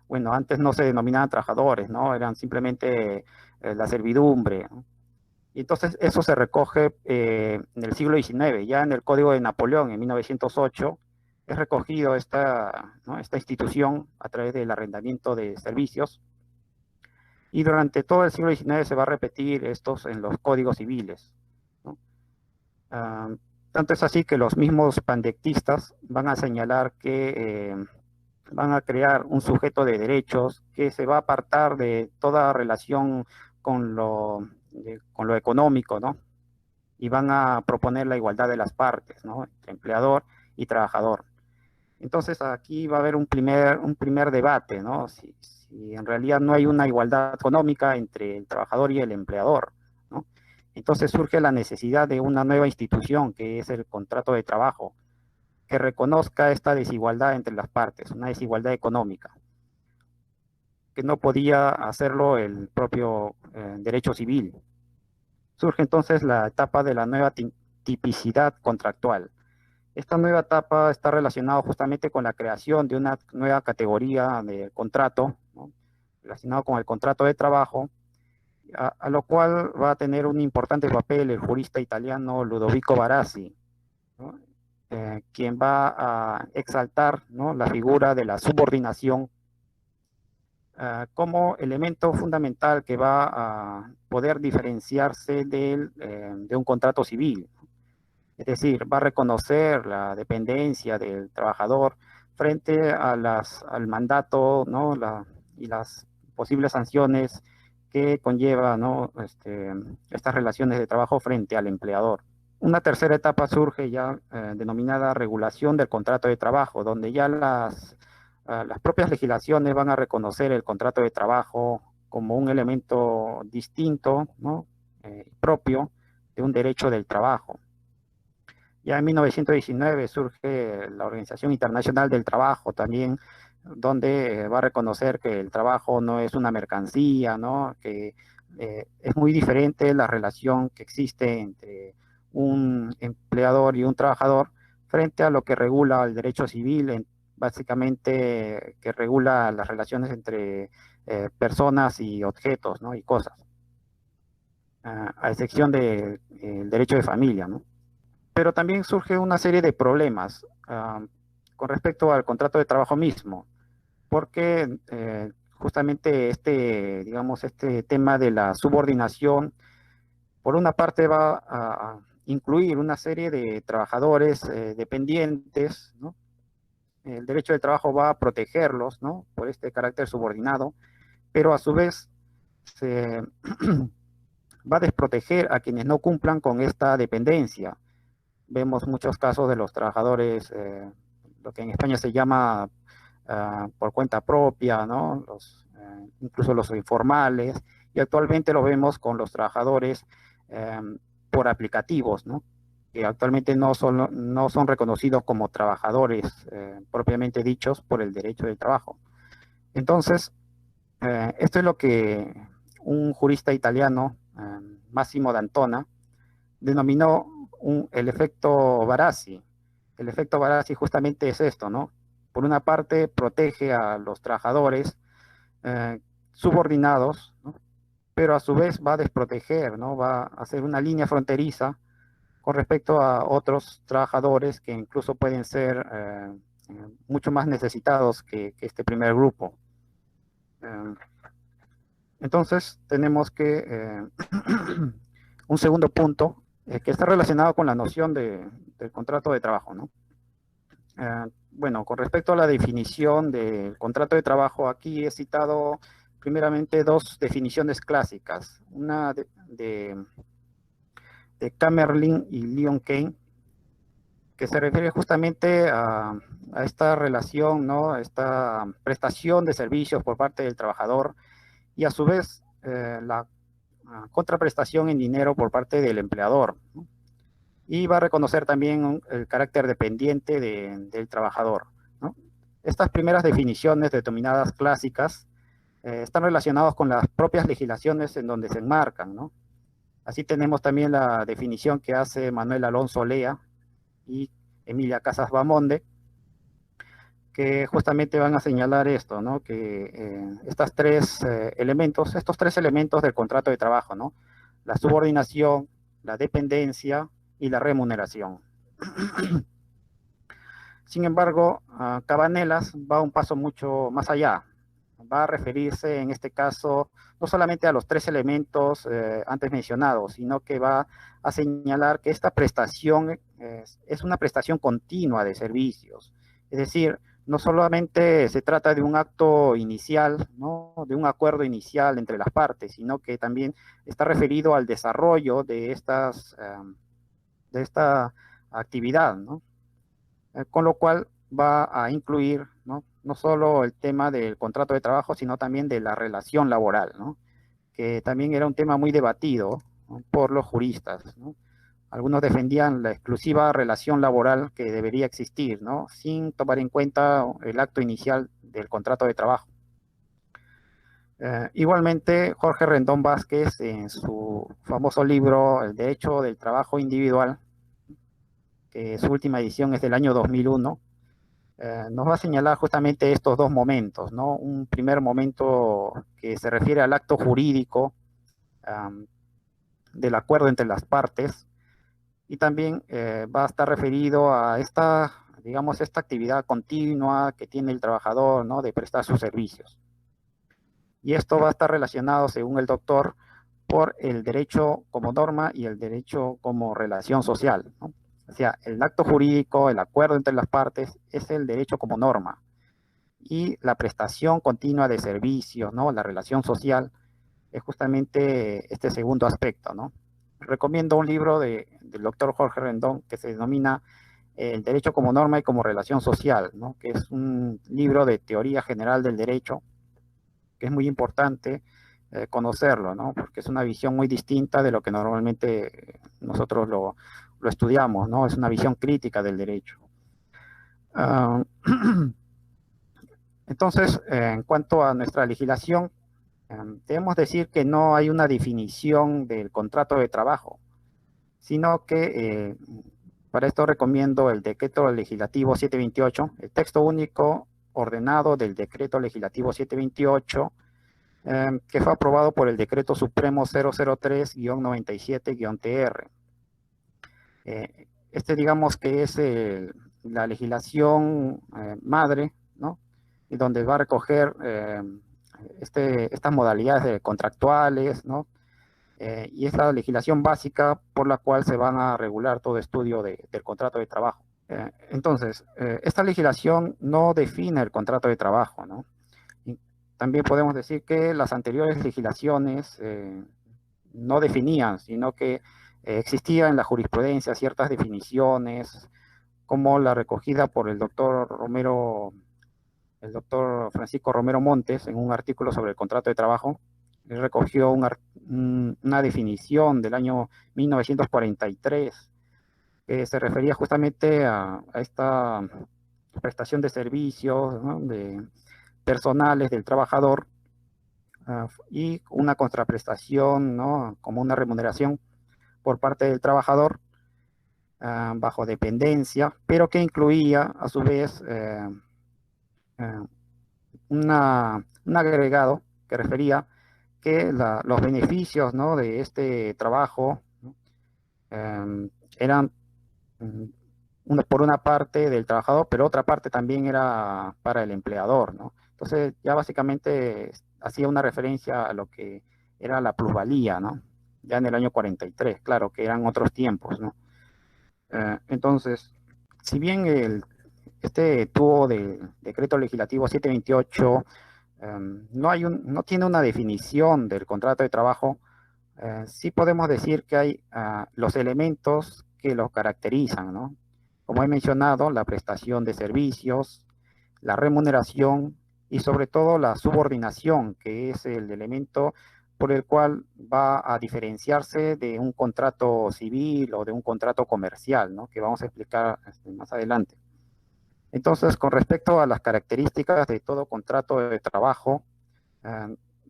Bueno, antes no se denominaban trabajadores, ¿no? Eran simplemente la servidumbre, ¿no? Y entonces eso se recoge en el siglo XIX, ya en el Código de Napoleón, en 1908, es recogido ¿no? esta institución a través del arrendamiento de servicios, y durante todo el siglo XIX se va a repetir estos en los códigos civiles, ¿no? Tanto es así que los mismos pandectistas van a señalar que van a crear un sujeto de derechos que se va a apartar de toda relación con lo económico, ¿no? Y van a proponer la igualdad de las partes, ¿no? Entre empleador y trabajador. Entonces aquí va a haber un primer debate, ¿no? Si en realidad no hay una igualdad económica entre el trabajador y el empleador, ¿no? Entonces surge la necesidad de una nueva institución, que es el contrato de trabajo, que reconozca esta desigualdad entre las partes, una desigualdad económica, que no podía hacerlo el propio derecho civil. Surge entonces la etapa de la nueva tipicidad contractual. Esta nueva etapa está relacionada justamente con la creación de una nueva categoría de contrato, ¿no? Relacionado con el contrato de trabajo, a lo cual va a tener un importante papel el jurista italiano Ludovico Barassi, ¿no? Quien va a exaltar, ¿no? La figura de la subordinación como elemento fundamental que va a poder diferenciarse de un contrato civil. Es decir, va a reconocer la dependencia del trabajador frente a al mandato, ¿no? Y las posibles sanciones que conlleva, ¿no? Estas relaciones de trabajo frente al empleador. Una tercera etapa surge ya denominada regulación del contrato de trabajo, donde ya las propias legislaciones van a reconocer el contrato de trabajo como un elemento distinto, ¿no? Propio de un derecho del trabajo. Ya en 1919 surge la Organización Internacional del Trabajo también, donde va a reconocer que el trabajo no es una mercancía, ¿no? Que es muy diferente la relación que existe entre un empleador y un trabajador frente a lo que regula el derecho civil, básicamente que regula las relaciones entre personas y objetos, ¿no? Y cosas, a excepción del derecho de familia, ¿no? Pero también surge una serie de problemas con respecto al contrato de trabajo mismo, porque justamente digamos, este tema de la subordinación, por una parte va a incluir una serie de trabajadores dependientes, ¿no? El derecho del trabajo va a protegerlos, ¿no? Por este carácter subordinado, pero a su vez se va a desproteger a quienes no cumplan con esta dependencia. Vemos muchos casos de los trabajadores, lo que en España se llama por cuenta propia, ¿no? Incluso los informales, y actualmente lo vemos con los trabajadores por aplicativos, ¿no? Que actualmente no son reconocidos como trabajadores propiamente dichos por el derecho del trabajo. Entonces, esto es lo que un jurista italiano, Massimo D'Antona, denominó el efecto Barassi. El efecto Barassi justamente es esto, ¿no? Por una parte, protege a los trabajadores subordinados, ¿no? Pero a su vez va a desproteger, ¿no? Va a hacer una línea fronteriza con respecto a otros trabajadores que incluso pueden ser mucho más necesitados que este primer grupo. Entonces, tenemos que un segundo punto que está relacionado con la noción del contrato de trabajo, ¿no? Bueno, con respecto a la definición del contrato de trabajo, aquí he citado primeramente dos definiciones clásicas, una de Kamerlingh y Leon Kane, que se refiere justamente a esta relación, ¿no? Esta prestación de servicios por parte del trabajador y a su vez la contraprestación en dinero por parte del empleador, ¿no? Y va a reconocer también el carácter dependiente del trabajador, ¿no? Estas primeras definiciones denominadas clásicas están relacionadas con las propias legislaciones en donde se enmarcan, ¿no? Así tenemos también la definición que hace Manuel Alonso Lea y Emilia Casas Bamonde, que justamente van a señalar esto, ¿no? Que estos tres elementos del contrato de trabajo, ¿no? La subordinación, la dependencia y la remuneración. Sin embargo, Cabanelas va un paso mucho más allá. Va a referirse en este caso no solamente a los tres elementos antes mencionados, sino que va a señalar que esta prestación es una prestación continua de servicios. Es decir, no solamente se trata de un acto inicial, ¿no? De un acuerdo inicial entre las partes, sino que también está referido al desarrollo de esta actividad, ¿no? Con lo cual va a incluir, ¿no? No solo el tema del contrato de trabajo, sino también de la relación laboral, ¿no? Que también era un tema muy debatido, ¿no? Por los juristas, ¿no? Algunos defendían la exclusiva relación laboral que debería existir, ¿no? Sin tomar en cuenta el acto inicial del contrato de trabajo. Igualmente, Jorge Rendón Vázquez, en su famoso libro El Derecho del Trabajo Individual, que su última edición es del año 2001, nos va a señalar justamente estos dos momentos, ¿no? Un primer momento que se refiere al acto jurídico del acuerdo entre las partes, y también va a estar referido a esta actividad continua que tiene el trabajador, ¿no? De prestar sus servicios. Y esto va a estar relacionado, según el doctor, por el derecho como norma y el derecho como relación social, ¿no? O sea, el acto jurídico, el acuerdo entre las partes, es el derecho como norma. Y la prestación continua de servicios, ¿no? La relación social, es justamente este segundo aspecto, ¿no? Recomiendo un libro del doctor Jorge Rendón que se denomina El derecho como norma y como relación social, ¿no? Que es un libro de teoría general del derecho, que es muy importante conocerlo, ¿no? Porque es una visión muy distinta de lo que normalmente nosotros lo estudiamos, ¿no? Es una visión crítica del derecho. Entonces, en cuanto a nuestra legislación, debemos decir que no hay una definición del contrato de trabajo, sino que para esto recomiendo el Decreto Legislativo 728, el texto único ordenado del Decreto Legislativo 728, que fue aprobado por el Decreto Supremo 003-97-TR. Digamos que es la legislación madre, ¿no? Y donde va a recoger estas modalidades contractuales, ¿no? Y es la legislación básica por la cual se van a regular todo estudio del contrato de trabajo. Entonces, esta legislación no define el contrato de trabajo, ¿no? Y también podemos decir que las anteriores legislaciones no definían, sino que existían en la jurisprudencia ciertas definiciones, como la recogida por el doctor Francisco Romero Montes en un artículo sobre el contrato de trabajo. Él recogió una definición del año 1943 que se refería justamente a esta prestación de servicios, ¿no? De personales del trabajador, y una contraprestación, ¿no? Como una remuneración por parte del trabajador bajo dependencia, pero que incluía a su vez un agregado que refería que los beneficios, ¿no? De este trabajo, ¿no? Eran por una parte del trabajador, pero otra parte también era para el empleador, ¿no? Entonces ya básicamente hacía una referencia a lo que era la plusvalía, ¿no? Ya en el año 43, claro, que eran otros tiempos, ¿no? Entonces, si bien este tubo del Decreto Legislativo 728 no tiene una definición del contrato de trabajo, sí podemos decir que hay los elementos que lo caracterizan, ¿no? Como he mencionado, la prestación de servicios, la remuneración y sobre todo la subordinación, que es el elemento por el cual va a diferenciarse de un contrato civil o de un contrato comercial, ¿no? Que vamos a explicar más adelante. Entonces, con respecto a las características de todo contrato de trabajo,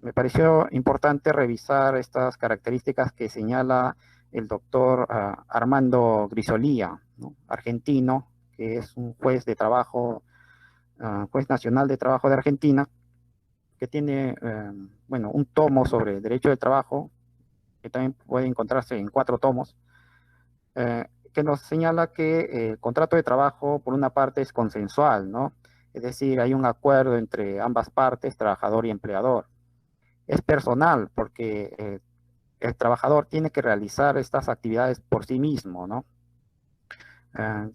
me pareció importante revisar estas características que señala el doctor Armando Grisolía, ¿no? Argentino, que es un juez de trabajo, juez nacional de trabajo de Argentina, que tiene, bueno, un tomo sobre derecho del trabajo, que también puede encontrarse en 4 tomos, que nos señala que el contrato de trabajo, por una parte, es consensual, ¿no? Es decir, hay un acuerdo entre ambas partes, trabajador y empleador. Es personal, porque el trabajador tiene que realizar estas actividades por sí mismo, ¿no?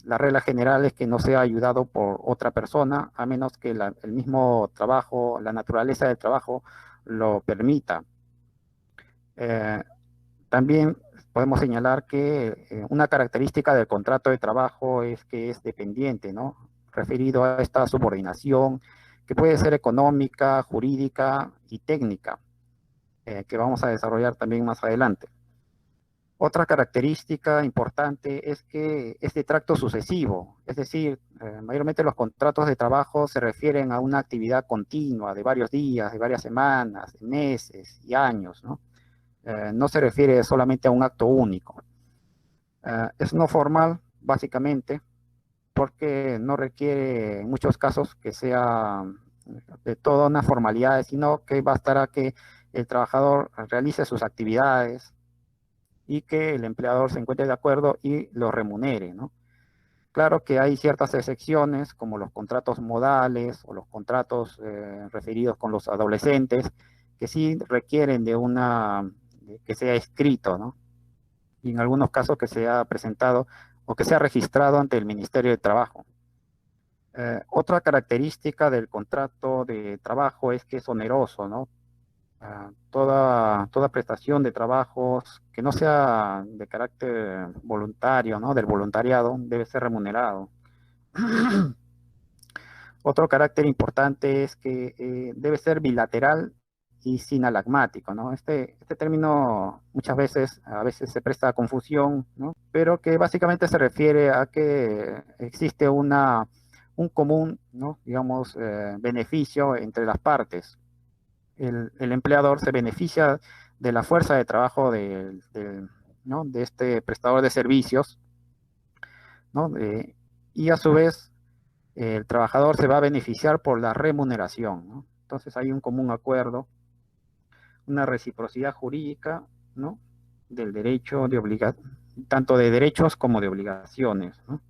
La regla general es que no sea ayudado por otra persona, a menos que el mismo trabajo, la naturaleza del trabajo lo permita. También podemos señalar que una característica del contrato de trabajo es que es dependiente, ¿no? Referido a esta subordinación, que puede ser económica, jurídica y técnica, que vamos a desarrollar también más adelante. Otra característica importante es que es de tracto sucesivo, es decir, mayormente los contratos de trabajo se refieren a una actividad continua de varios días, de varias semanas, de meses y años, ¿no? No se refiere solamente a un acto único. Es no formal, básicamente, porque no requiere en muchos casos que sea de toda una formalidad, sino que bastará que el trabajador realice sus actividades y que el empleador se encuentre de acuerdo y lo remunere, ¿no? Claro que hay ciertas excepciones, como los contratos modales o los contratos referidos con los adolescentes, que sí requieren de que sea escrito, ¿no? Y en algunos casos que sea presentado o que sea registrado ante el Ministerio de Trabajo. Otra característica del contrato de trabajo es que es oneroso, ¿no? Toda prestación de trabajos que no sea de carácter voluntario, ¿no? Del voluntariado, debe ser remunerado. Otro carácter importante es que debe ser bilateral y sinalagmático, ¿no? Este término a veces se presta a confusión, ¿no? Pero que básicamente se refiere a que existe un común, ¿no? Digamos, beneficio entre las partes. El empleador se beneficia de la fuerza de trabajo ¿no? de este prestador de servicios, ¿no? Y a su vez el trabajador se va a beneficiar por la remuneración, ¿no? Entonces hay un común acuerdo, una reciprocidad jurídica, ¿no? Del derecho tanto de derechos como de obligaciones, ¿no?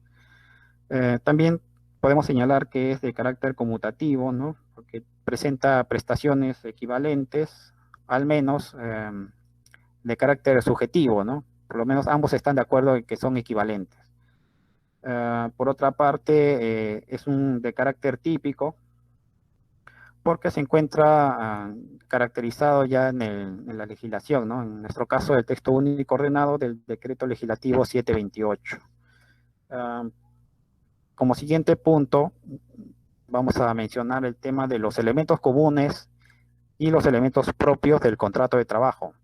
También podemos señalar que es de carácter conmutativo, ¿no? Porque presenta prestaciones equivalentes, al menos de carácter subjetivo, ¿no? Por lo menos ambos están de acuerdo en que son equivalentes. Por otra parte, es de carácter típico, porque se encuentra caracterizado ya en la legislación, ¿no? En nuestro caso, el texto único ordenado del Decreto Legislativo 728. Como siguiente punto, vamos a mencionar el tema de los elementos comunes y los elementos propios del contrato de trabajo.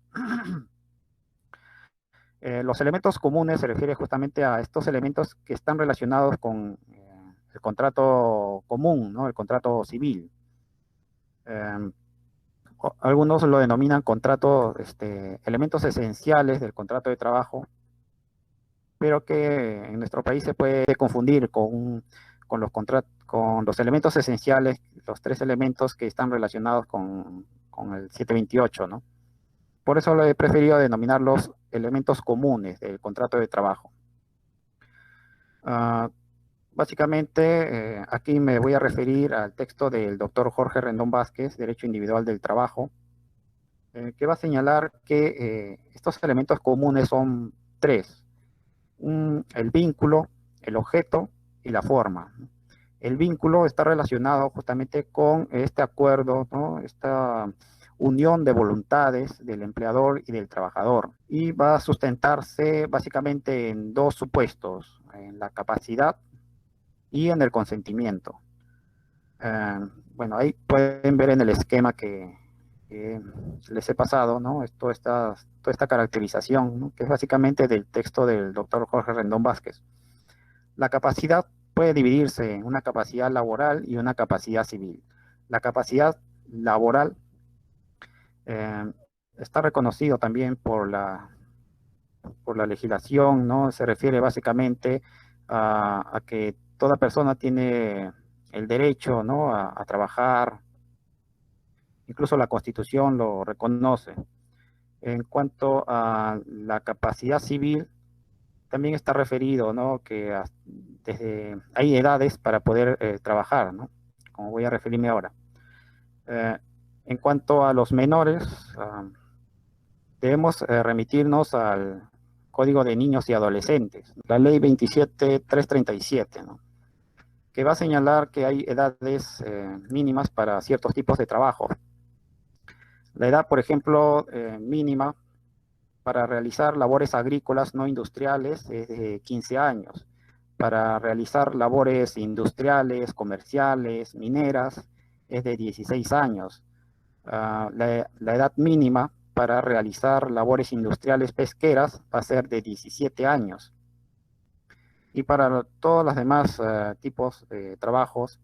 Los elementos comunes se refiere justamente a estos elementos que están relacionados con el contrato común, ¿no? El contrato civil. Algunos lo denominan elementos esenciales del contrato de trabajo, pero que en nuestro país se puede confundir con los elementos esenciales, los 3 elementos que están relacionados con el 728, ¿no? Por eso lo he preferido denominar los elementos comunes del contrato de trabajo. Básicamente, aquí me voy a referir al texto del doctor Jorge Rendón Vázquez, Derecho Individual del Trabajo, que va a señalar que estos elementos comunes son 3. El vínculo, el objeto y la forma. El vínculo está relacionado justamente con este acuerdo, ¿no? Esta unión de voluntades del empleador y del trabajador, y va a sustentarse básicamente en 2 supuestos, en la capacidad y en el consentimiento. Bueno, ahí pueden ver en el esquema que que les he pasado, ¿no? Toda esta caracterización, ¿no? Que es básicamente del texto del doctor Jorge Rendón Vázquez. La capacidad puede dividirse en una capacidad laboral y una capacidad civil. La capacidad laboral está reconocido también por la legislación, ¿no? Se refiere básicamente a que toda persona tiene el derecho, ¿no? a trabajar. Incluso la Constitución lo reconoce. En cuanto a la capacidad civil, también está referido, ¿no? Que hay edades para poder trabajar, ¿no? Como voy a referirme ahora. En cuanto a los menores, debemos remitirnos al Código de Niños y Adolescentes, la Ley 27337, ¿no? Que va a señalar que hay edades mínimas para ciertos tipos de trabajo. La edad, por ejemplo, mínima para realizar labores agrícolas no industriales es de 15 años. Para realizar labores industriales, comerciales, mineras, es de 16 años. La edad mínima para realizar labores industriales pesqueras va a ser de 17 años. Y para todos los demás tipos de trabajos,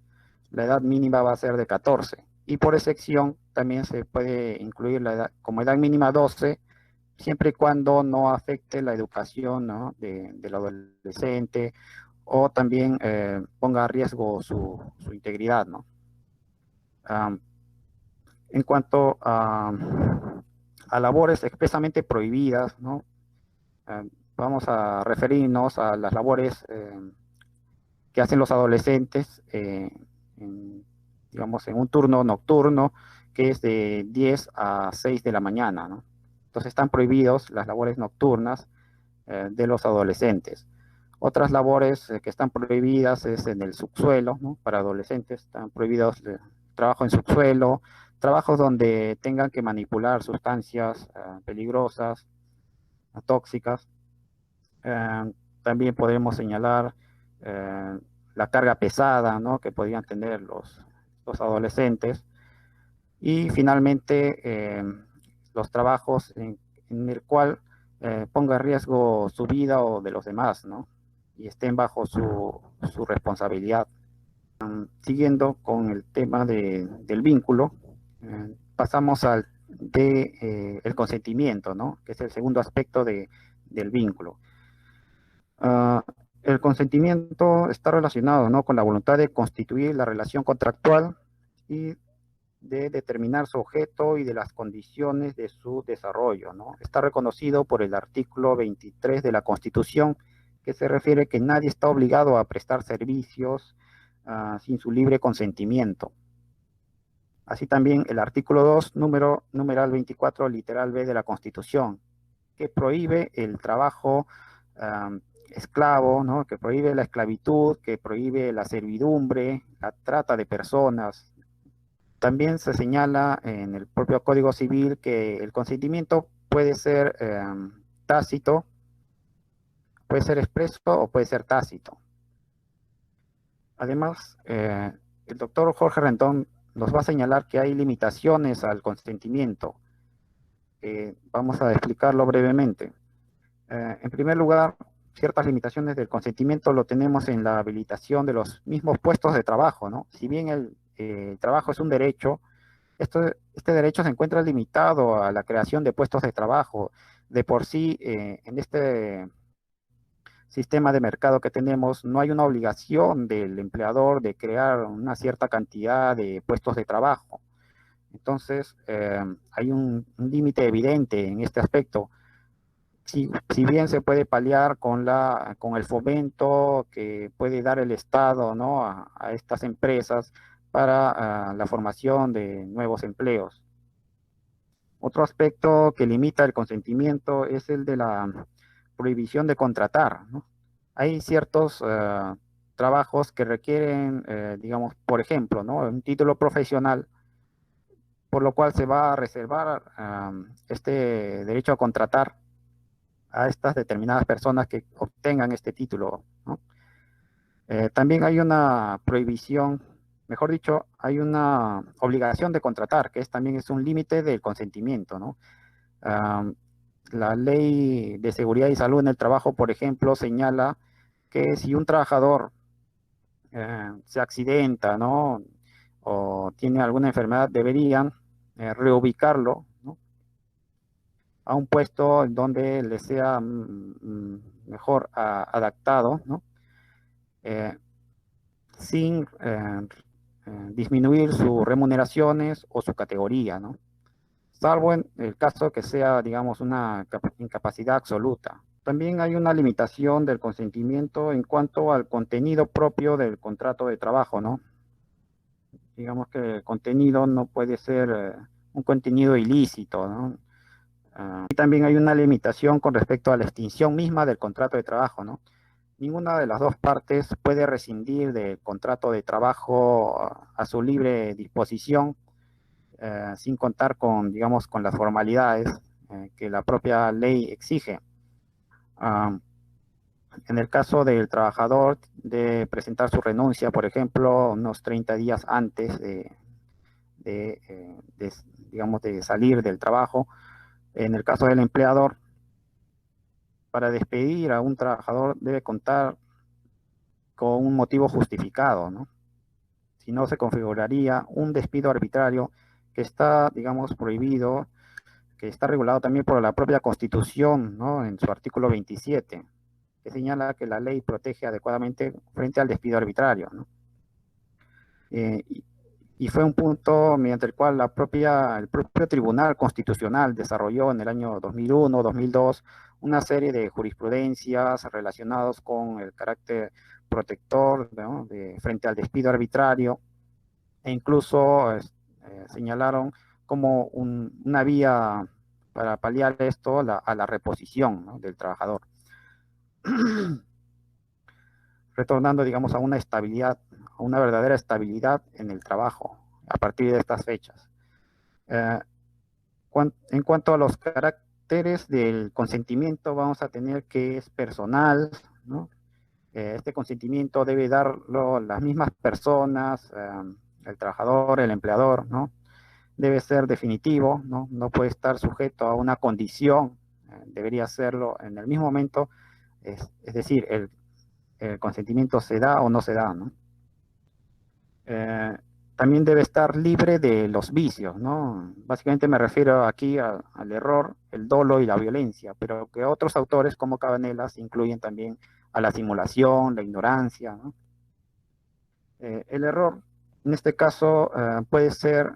la edad mínima va a ser de 14. Y por excepción, también se puede incluir como edad mínima 12, siempre y cuando no afecte la educación, ¿no? del adolescente, o también ponga a riesgo su integridad, ¿no? En cuanto a labores expresamente prohibidas, ¿no? Vamos a referirnos a las labores que hacen los adolescentes, digamos, en un turno nocturno, que es de 10 a 6 de la mañana, ¿no? Entonces están prohibidos las labores nocturnas de los adolescentes. Otras labores que están prohibidas es en el subsuelo, ¿no? Para adolescentes están prohibidos el trabajo en subsuelo, trabajos donde tengan que manipular sustancias peligrosas, tóxicas. También podemos señalar la carga pesada, ¿no? Que podrían tener los adolescentes. Y finalmente, los trabajos en el cual ponga en riesgo su vida o de los demás, ¿no? Y estén bajo su responsabilidad. Siguiendo con el tema del vínculo, pasamos al el consentimiento, ¿no? Que es el segundo aspecto del vínculo. El consentimiento está relacionado, ¿no? Con la voluntad de constituir la relación contractual y de determinar su objeto y de las condiciones de su desarrollo, ¿no? Está reconocido por el artículo 23 de la Constitución, que se refiere que nadie está obligado a prestar servicios sin su libre consentimiento. Así también el artículo 2, numeral 24, literal B de la Constitución, que prohíbe el trabajo esclavo, ¿no? Que prohíbe la esclavitud, que prohíbe la servidumbre, la trata de personas. También se señala en el propio Código Civil que el consentimiento puede ser tácito, puede ser expreso o puede ser tácito. Además, el doctor Jorge Rendón nos va a señalar que hay limitaciones al consentimiento. Vamos a explicarlo brevemente. En primer lugar, ciertas limitaciones del consentimiento lo tenemos en la habilitación de los mismos puestos de trabajo, ¿no? Si bien el trabajo es un derecho, este derecho se encuentra limitado a la creación de puestos de trabajo. De por sí, en este sistema de mercado que tenemos, no hay una obligación del empleador de crear una cierta cantidad de puestos de trabajo. Entonces, hay un límite evidente en este aspecto. Si bien se puede paliar con el fomento que puede dar el Estado, ¿no? a estas empresas para la formación de nuevos empleos. Otro aspecto que limita el consentimiento es el de la prohibición de contratar, ¿no? Hay ciertos trabajos que requieren, digamos, por ejemplo, ¿no? Un título profesional, por lo cual se va a reservar este derecho a contratar a estas determinadas personas que obtengan este título, ¿no? También hay una prohibición mejor dicho, hay una obligación de contratar, que también es un límite del consentimiento, ¿no? La Ley de Seguridad y Salud en el Trabajo, por ejemplo, señala que si un trabajador se accidenta, ¿no? O tiene alguna enfermedad, deberían reubicarlo, ¿no? A un puesto en donde le sea mejor adaptado, ¿no? Sin disminuir sus remuneraciones o su categoría, ¿no? Salvo en el caso que sea, digamos, una incapacidad absoluta. También hay una limitación del consentimiento en cuanto al contenido propio del contrato de trabajo, ¿no? Digamos que el contenido no puede ser un contenido ilícito, ¿no? Y también hay una limitación con respecto a la extinción misma del contrato de trabajo, ¿no? Ninguna de las dos partes puede rescindir del contrato de trabajo a su libre disposición, sin contar con, digamos, con las formalidades que la propia ley exige. En el caso del trabajador de presentar su renuncia, por ejemplo, unos 30 días antes digamos, de salir del trabajo. En el caso del empleador, para despedir a un trabajador debe contar con un motivo justificado, ¿no? Si no, se configuraría un despido arbitrario que está, digamos, prohibido, que está regulado también por la propia Constitución, ¿no? En su artículo 27, que señala que la ley protege adecuadamente frente al despido arbitrario, ¿no? Y fue un punto mediante el cual el propio Tribunal Constitucional desarrolló en el año 2001, 2002, una serie de jurisprudencias relacionadas con el carácter protector, ¿no? Frente al despido arbitrario, e incluso señalaron como una vía para paliar esto a la reposición, ¿no? Del trabajador. Retornando, digamos, a una estabilidad, a una verdadera estabilidad en el trabajo a partir de estas fechas. En cuanto a los caracteres del consentimiento, vamos a tener que es personal, ¿no? Este consentimiento debe darlo las mismas personas, el trabajador, el empleador, ¿no? Debe ser definitivo, ¿no? No puede estar sujeto a una condición, debería hacerlo en el mismo momento, es decir, el consentimiento se da o no se da, ¿no? También debe estar libre de los vicios, ¿no? Básicamente me refiero aquí al error, el dolo y la violencia, pero que otros autores como Cabanelas incluyen también a la simulación, la ignorancia, ¿no? El error, en este caso, puede ser,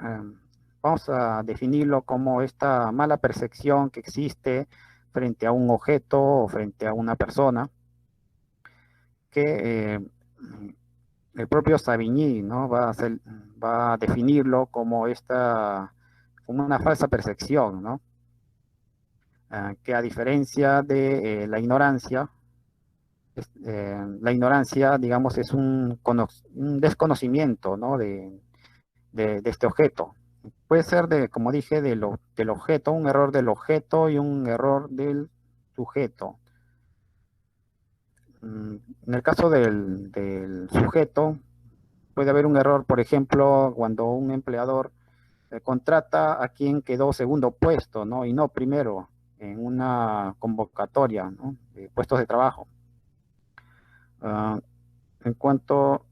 vamos a definirlo como esta mala percepción que existe frente a un objeto o frente a una persona, que el propio Savigny, ¿no? va a definirlo como como una falsa percepción, ¿no? Que a diferencia de la ignorancia, digamos, es un desconocimiento, ¿no? de este objeto. Puede ser, como dije, del objeto, un error del objeto y un error del sujeto. En el caso del sujeto, puede haber un error, por ejemplo, cuando un empleador contrata a quien quedó segundo puesto, ¿no? Y no primero en una convocatoria, ¿no? De puestos de trabajo. En cuanto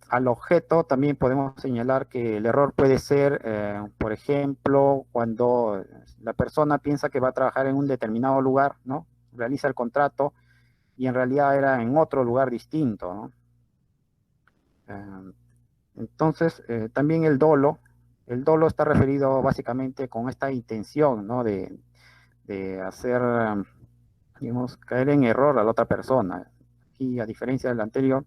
al objeto, también podemos señalar que el error puede ser, por ejemplo, cuando la persona piensa que va a trabajar en un determinado lugar, ¿no? Realiza el contrato y en realidad era en otro lugar distinto, ¿no? Entonces, también el dolo está referido básicamente con esta intención, ¿no? De hacer, digamos, caer en error a la otra persona. Y a diferencia del anterior,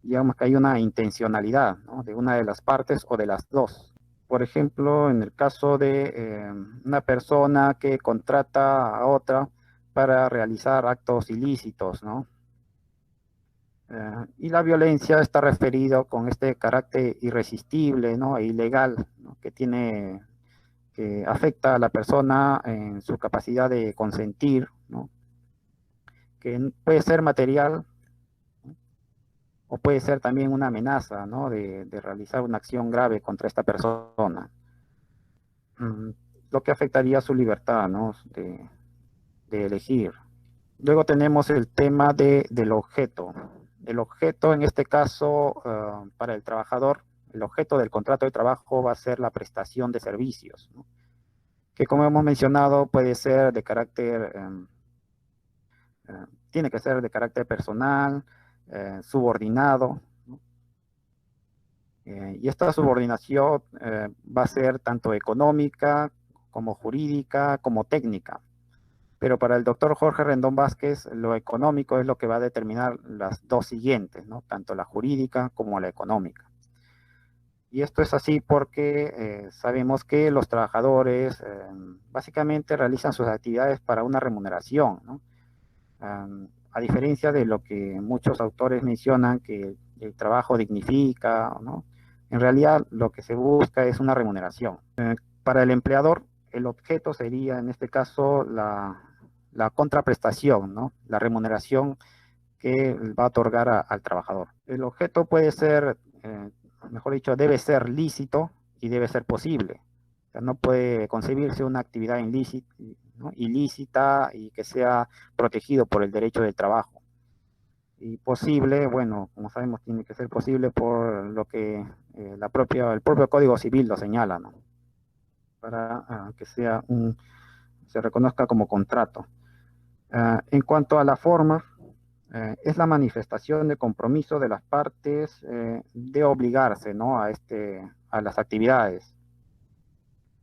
digamos que hay una intencionalidad, ¿no? De una de las partes o de las dos. Por ejemplo, en el caso de una persona que contrata a otra para realizar actos ilícitos, ¿no? Y la violencia está referido con este carácter irresistible, ¿no? E ilegal, ¿no? Que afecta a la persona en su capacidad de consentir, ¿no? Que puede ser material o puede ser también una amenaza, ¿no? de realizar una acción grave contra esta persona, lo que afectaría su libertad, ¿no? de elegir. Luego tenemos el tema del objeto. El objeto, en este caso, para el trabajador, el objeto del contrato de trabajo va a ser la prestación de servicios, ¿no? Que, como hemos mencionado, puede ser de carácter, tiene que ser de carácter personal, subordinado, ¿no? Y esta subordinación va a ser tanto económica, como jurídica, como técnica. Pero para el doctor Jorge Rendón Vázquez, lo económico es lo que va a determinar las dos siguientes, ¿no? Tanto la jurídica como la económica. Y esto es así porque sabemos que los trabajadores básicamente realizan sus actividades para una remuneración, ¿no? A diferencia de lo que muchos autores mencionan, que el trabajo dignifica, ¿no? En realidad lo que se busca es una remuneración. Para el empleador, el objeto sería en este caso la contraprestación, ¿no? La remuneración que va a otorgar al trabajador. El objeto puede ser, mejor dicho, debe ser lícito y debe ser posible. O sea, no puede concebirse una actividad ilícita, ¿no? Ilícita y que sea protegido por el derecho del trabajo. Y posible, bueno, como sabemos, tiene que ser posible por lo que el propio Código Civil lo señala, ¿no? Para que se reconozca como contrato. En cuanto a la forma, es la manifestación de compromiso de las partes de obligarse, ¿no? a las actividades.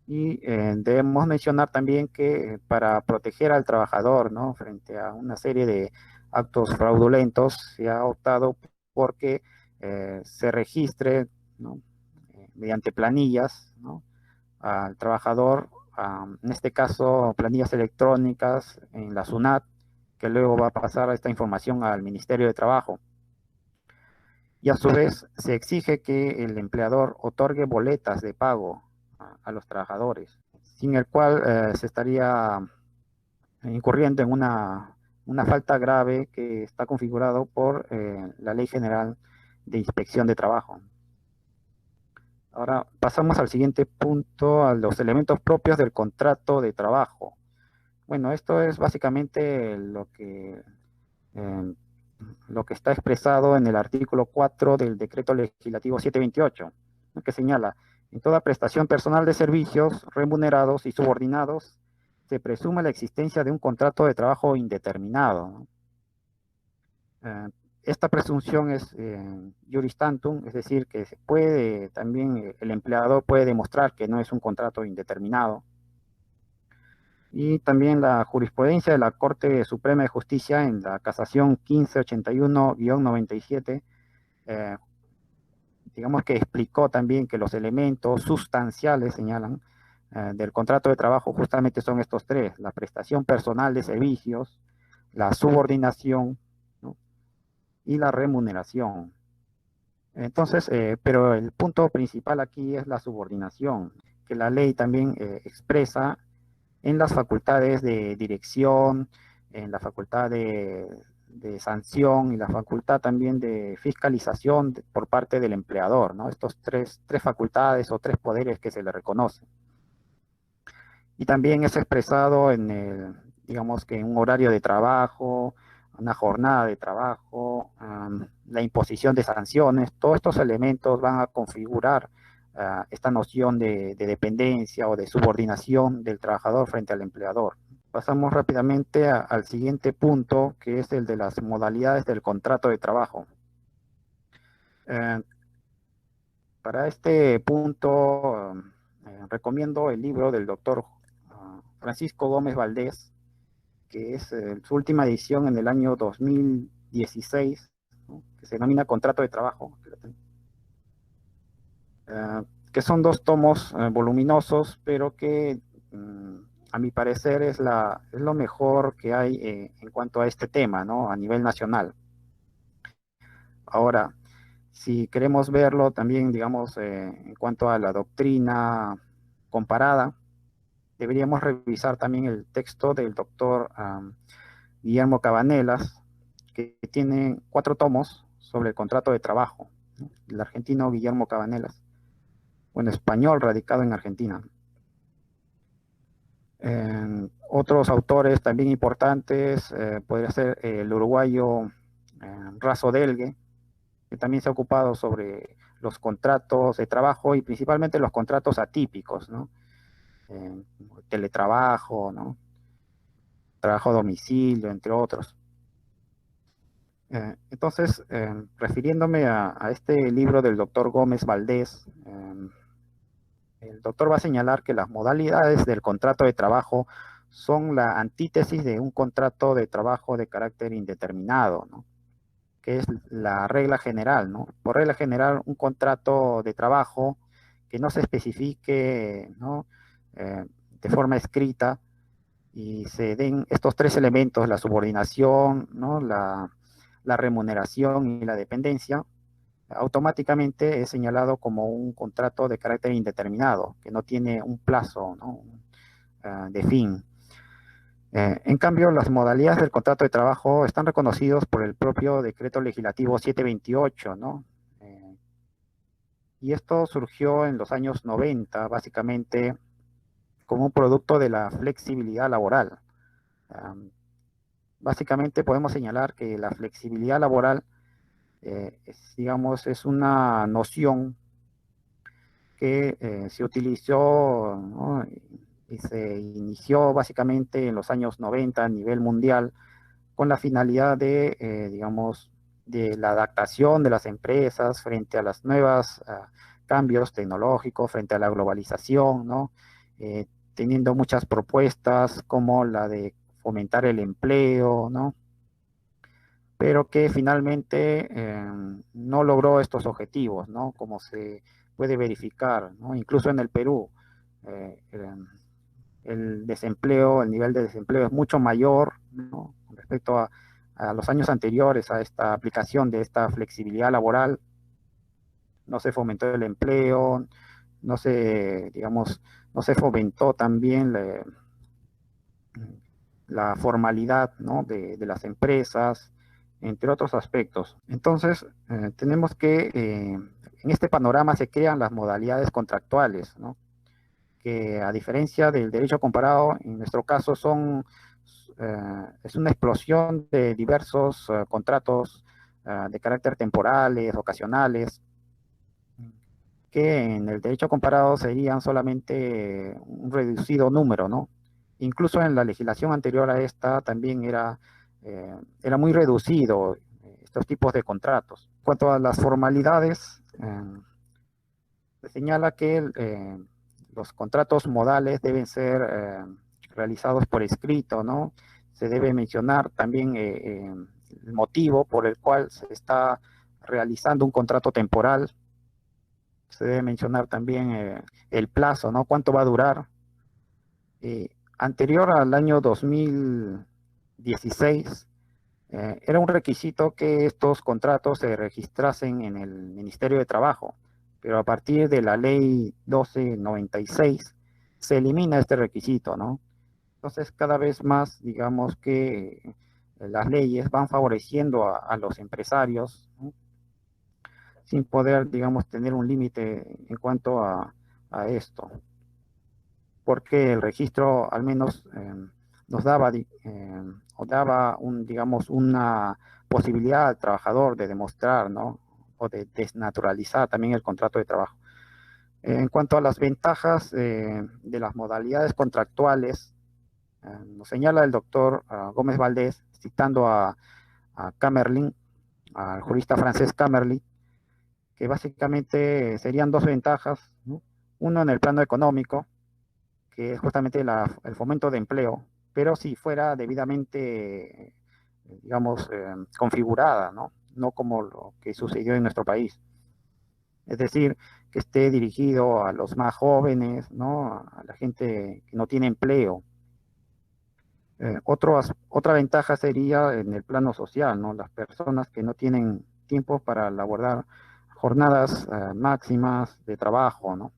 Y debemos mencionar también que para proteger al trabajador, ¿no? Frente a una serie de actos fraudulentos, se ha optado porque se registre, ¿no? Mediante planillas, ¿no? Al trabajador, en este caso planillas electrónicas en la SUNAT, que luego va a pasar esta información al Ministerio de Trabajo. Y a su vez se exige que el empleador otorgue boletas de pago a los trabajadores, sin el cual se estaría incurriendo en una falta grave que está configurado por la Ley General de Inspección de Trabajo. Ahora pasamos al siguiente punto, a los elementos propios del contrato de trabajo. Bueno, esto es básicamente lo que está expresado en el artículo 4 del Decreto Legislativo 728, ¿no? Que señala: en toda prestación personal de servicios remunerados y subordinados se presume la existencia de un contrato de trabajo indeterminado, ¿no? Esta presunción es juris tantum, es decir, que se puede también, el empleador puede demostrar que no es un contrato indeterminado. Y también la jurisprudencia de la Corte Suprema de Justicia en la casación 1581-97, digamos que explicó también que los elementos sustanciales, señalan, del contrato de trabajo justamente son estos tres: la prestación personal de servicios, la subordinación, ¿no? Y la remuneración. Entonces, pero el punto principal aquí es la subordinación, que la ley también expresa en las facultades de dirección, en la facultad de sanción y la facultad también de fiscalización por parte del empleador, ¿no? Estos tres facultades o tres poderes que se le reconocen. Y también es expresado digamos que en un horario de trabajo, una jornada de trabajo, la imposición de sanciones. Todos estos elementos van a configurar esta noción de dependencia o de subordinación del trabajador frente al empleador. Pasamos rápidamente al siguiente punto, que es el de las modalidades del contrato de trabajo. Para este punto, recomiendo el libro del doctor Francisco Gómez Valdés, que es su última edición en el año 2016, ¿no? Que se denomina Contrato de Trabajo, que son 2 tomos voluminosos, pero que a mi parecer es lo mejor que hay en cuanto a este tema, ¿no? A nivel nacional. Ahora, si queremos verlo también, digamos, en cuanto a la doctrina comparada, deberíamos revisar también el texto del doctor Guillermo Cabanelas, que tiene 4 tomos sobre el contrato de trabajo, ¿no? El argentino Guillermo Cabanelas, bueno, español radicado en Argentina. Otros autores también importantes, podría ser el uruguayo Razo Delgue, que también se ha ocupado sobre los contratos de trabajo y principalmente los contratos atípicos, ¿no? Teletrabajo, ¿no? Trabajo a domicilio, entre otros. Entonces, refiriéndome a este libro del doctor Gómez Valdés, el doctor va a señalar que las modalidades del contrato de trabajo son la antítesis de un contrato de trabajo de carácter indeterminado, ¿no? Que es la regla general, ¿no? Por regla general, un contrato de trabajo que no se especifique, ¿no? De forma escrita y se den estos tres elementos, la subordinación, ¿no? La remuneración y la dependencia, automáticamente es señalado como un contrato de carácter indeterminado, que no tiene un plazo, ¿no? De fin. En cambio, las modalidades del contrato de trabajo están reconocidos por el propio Decreto Legislativo 728, ¿no? Y esto surgió en los años 90, básicamente, como un producto de la flexibilidad laboral. Básicamente podemos señalar que la flexibilidad laboral, digamos, es una noción que se utilizó, ¿no? Y se inició básicamente en los años 90 a nivel mundial con la finalidad de, digamos, de la adaptación de las empresas frente a las nuevas cambios tecnológicos, frente a la globalización, ¿no? Teniendo muchas propuestas como la de fomentar el empleo, ¿no? Pero que finalmente no logró estos objetivos, ¿no? Como se puede verificar, ¿no? Incluso en el Perú, el desempleo, el nivel de desempleo es mucho mayor, ¿no? Con respecto a los años anteriores a esta aplicación de esta flexibilidad laboral. No se fomentó el empleo, no se, digamos, no se fomentó también la formalidad, ¿no? de las empresas, entre otros aspectos. Entonces, tenemos que, en este panorama se crean las modalidades contractuales, ¿no? Que a diferencia del derecho comparado, en nuestro caso es una explosión de diversos contratos de carácter temporales, ocasionales, que en el derecho comparado serían solamente un reducido número, ¿no? Incluso en la legislación anterior a esta también era muy reducido estos tipos de contratos. En cuanto a las formalidades, se señala que los contratos modales deben ser realizados por escrito, ¿no? Se debe mencionar también el motivo por el cual se está realizando un contrato temporal. Se debe mencionar también el plazo, ¿no? Cuánto va a durar. Anterior al año 2016, era un requisito que estos contratos se registrasen en el Ministerio de Trabajo, pero a partir de la ley 1296 se elimina este requisito, ¿no? Entonces, cada vez más, digamos que las leyes van favoreciendo a los empresarios, ¿no? Sin poder, digamos, tener un límite en cuanto a esto, porque el registro al menos nos daba, o daba digamos, una posibilidad al trabajador de demostrar, ¿no? O de desnaturalizar también el contrato de trabajo. En cuanto a las ventajas de las modalidades contractuales, nos señala el doctor Gómez Valdés, citando a Camerlin, al jurista francés Camerlin, que básicamente serían dos ventajas, ¿no? Uno en el plano económico, que es justamente el fomento de empleo, pero si fuera debidamente, digamos, configurada, ¿no? No como lo que sucedió en nuestro país. Es decir, que esté dirigido a los más jóvenes, ¿no? A la gente que no tiene empleo. Otra ventaja sería en el plano social, ¿no? Las personas que no tienen tiempo para laborar jornadas máximas de trabajo, ¿no?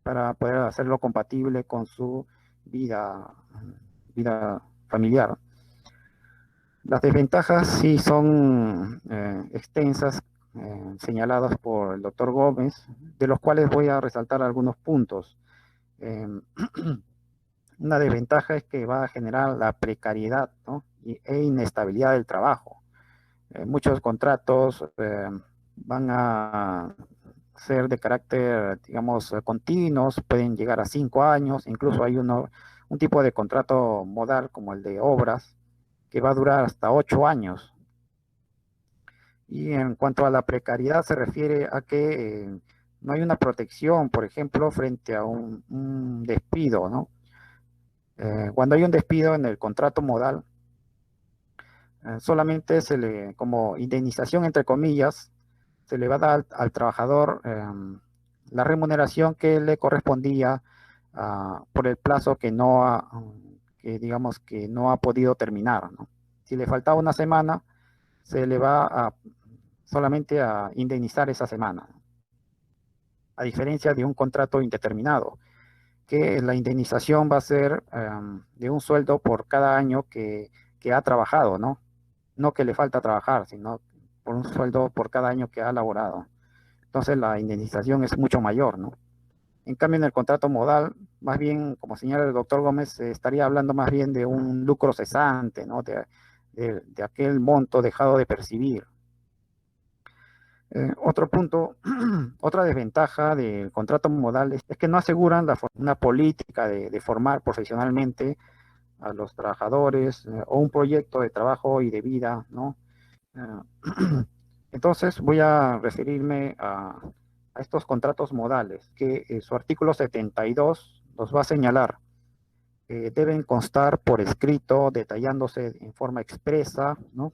Para poder hacerlo compatible con su vida familiar. Las desventajas sí son extensas, señaladas por el doctor Gómez, de los cuales voy a resaltar algunos puntos. Una desventaja es que va a generar la precariedad, ¿no? E inestabilidad del trabajo. Muchos contratos van a ser de carácter, digamos, continuos, pueden llegar a 5 años, incluso hay un tipo de contrato modal como el de obras, que va a durar hasta 8 años. Y en cuanto a la precariedad se refiere a que no hay una protección, por ejemplo, frente a un despido, ¿no? Cuando hay un despido en el contrato modal, solamente como indemnización, entre comillas, se le va a dar al trabajador la remuneración que le correspondía por el plazo que digamos que no ha podido terminar, ¿no? Si le faltaba una semana, se le va solamente a indemnizar esa semana, a diferencia de un contrato indeterminado, que la indemnización va a ser de un sueldo por cada año que ha trabajado, ¿no? No que le falta trabajar, sino por un sueldo por cada año que ha laborado. Entonces la indemnización es mucho mayor, ¿no? En cambio, en el contrato modal, más bien, como señala el doctor Gómez, se estaría hablando más bien de un lucro cesante, ¿no? De aquel monto dejado de percibir. Otro punto, otra desventaja del contrato modal es que no aseguran una política de formar profesionalmente a los trabajadores o un proyecto de trabajo y de vida, ¿no? Entonces voy a referirme a estos contratos modales, que su artículo 72 los va a señalar. Deben constar por escrito, detallándose en forma expresa, ¿no?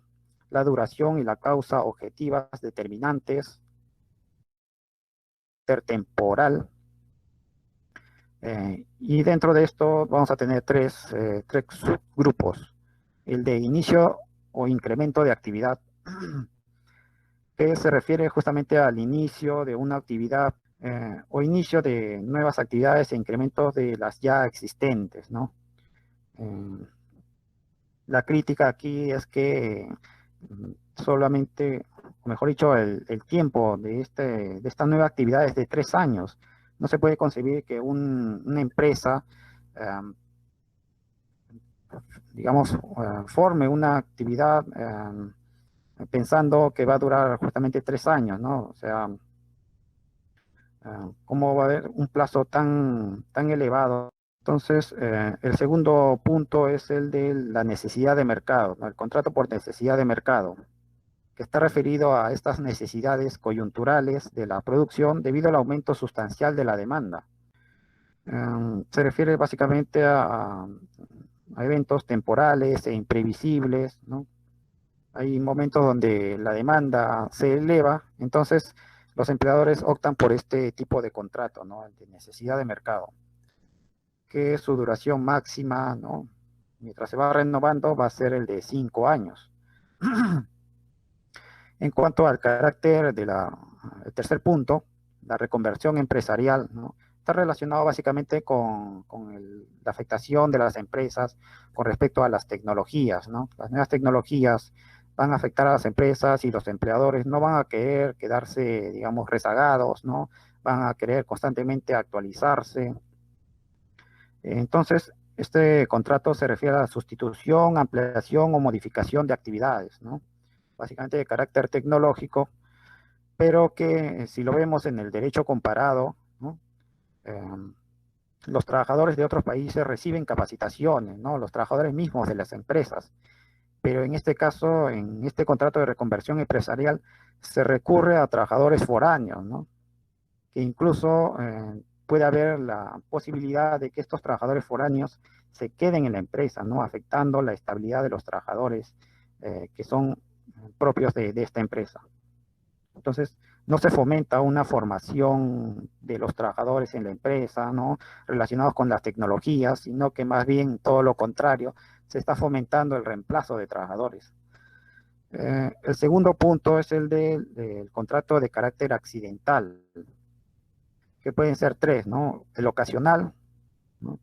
La duración y la causa objetivas determinantes, temporal, y dentro de esto vamos a tener tres subgrupos. El de inicio o incremento de actividad, que se refiere justamente al inicio de una actividad o inicio de nuevas actividades e incrementos de las ya existentes, ¿no? La crítica aquí es que solamente, o mejor dicho, el tiempo de esta nueva actividad es de 3 años. No se puede concebir que una empresa, digamos, forme una actividad pensando que va a durar justamente 3 años, ¿no? O sea, ¿cómo va a haber un plazo tan elevado? Entonces, el segundo punto es el de la necesidad de mercado, ¿no? El contrato por necesidad de mercado, que está referido a estas necesidades coyunturales de la producción debido al aumento sustancial de la demanda. Se refiere básicamente a eventos temporales e imprevisibles, ¿no? Hay momentos donde la demanda se eleva, entonces los empleadores optan por este tipo de contrato, ¿no? De necesidad de mercado, que su duración máxima, ¿no? Mientras se va renovando, va a ser el de 5 años. En cuanto al carácter el tercer punto, la reconversión empresarial, ¿no? Está relacionado básicamente con la afectación de las empresas con respecto a las tecnologías, ¿no? Las nuevas tecnologías van a afectar a las empresas y los empleadores no van a querer quedarse, digamos, rezagados, ¿no? Van a querer constantemente actualizarse. Entonces, este contrato se refiere a la sustitución, ampliación o modificación de actividades, ¿no? Básicamente de carácter tecnológico, pero que si lo vemos en el derecho comparado, ¿no? Los trabajadores de otros países reciben capacitaciones, ¿no? Los trabajadores mismos de las empresas, pero en este caso, en este contrato de reconversión empresarial, se recurre a trabajadores foráneos, ¿no? Que incluso puede haber la posibilidad de que estos trabajadores foráneos se queden en la empresa, ¿no? Afectando la estabilidad de los trabajadores que son propios de esta empresa. Entonces, no se fomenta una formación de los trabajadores en la empresa, ¿no? Relacionados con las tecnologías, sino que más bien todo lo contrario, se está fomentando el reemplazo de trabajadores. El segundo punto es el del contrato de carácter accidental, que pueden ser 3, ¿no? El ocasional, ¿no?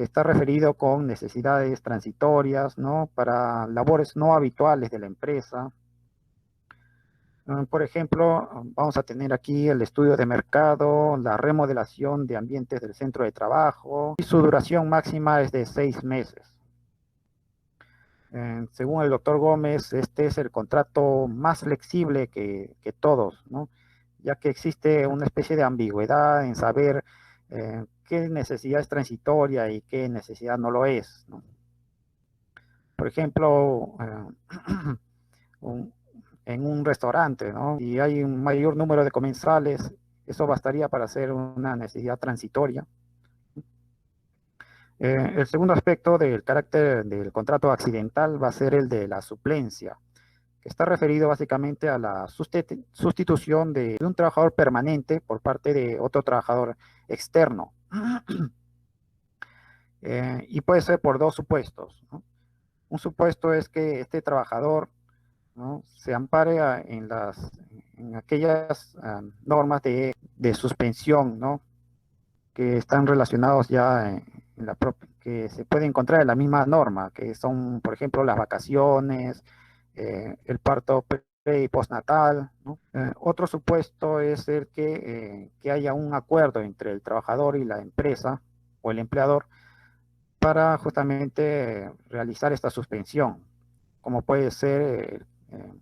que está referido con necesidades transitorias, ¿no? Para labores no habituales de la empresa. Por ejemplo, vamos a tener aquí el estudio de mercado, la remodelación de ambientes del centro de trabajo, y su duración máxima es de 6 meses. Según el doctor Gómez, este es el contrato más flexible que todos, ¿no? Ya que existe una especie de ambigüedad en saber qué necesidad es transitoria y qué necesidad no lo es, ¿no? Por ejemplo, en un restaurante, ¿no? Si hay un mayor número de comensales, eso bastaría para hacer una necesidad transitoria. El segundo aspecto del carácter del contrato accidental va a ser el de la suplencia, que está referido básicamente a la sustitución de un trabajador permanente por parte de otro trabajador externo. Y puede ser por dos supuestos, ¿no? Un supuesto es que este trabajador, ¿no?, se ampare en aquellas normas de suspensión, ¿no?, que están relacionados ya que se puede encontrar en la misma norma, que son, por ejemplo, las vacaciones, el parto pre y postnatal, ¿no? Otro supuesto es el que haya un acuerdo entre el trabajador y la empresa o el empleador para justamente realizar esta suspensión, como puede ser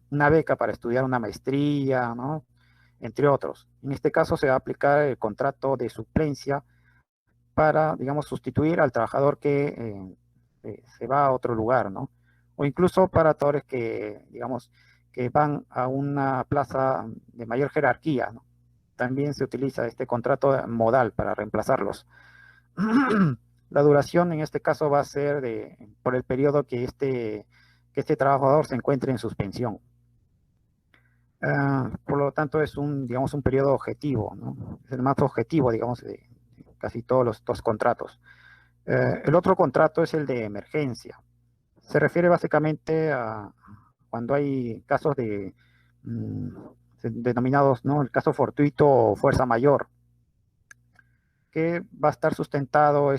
una beca para estudiar una maestría, ¿no?, entre otros. En este caso se va a aplicar el contrato de suplencia para, digamos, sustituir al trabajador que se va a otro lugar, ¿no? O incluso para trabajadores que, digamos, que van a una plaza de mayor jerarquía, ¿no? También se utiliza este contrato modal para reemplazarlos. La duración en este caso va a ser por el periodo que este trabajador se encuentre en suspensión. Por lo tanto, es digamos, un periodo objetivo, ¿no? Es el más objetivo, digamos, de casi todos los contratos. El otro contrato es el de emergencia. Se refiere básicamente a cuando hay casos denominados, ¿no?, el caso fortuito o fuerza mayor, que va a estar sustentado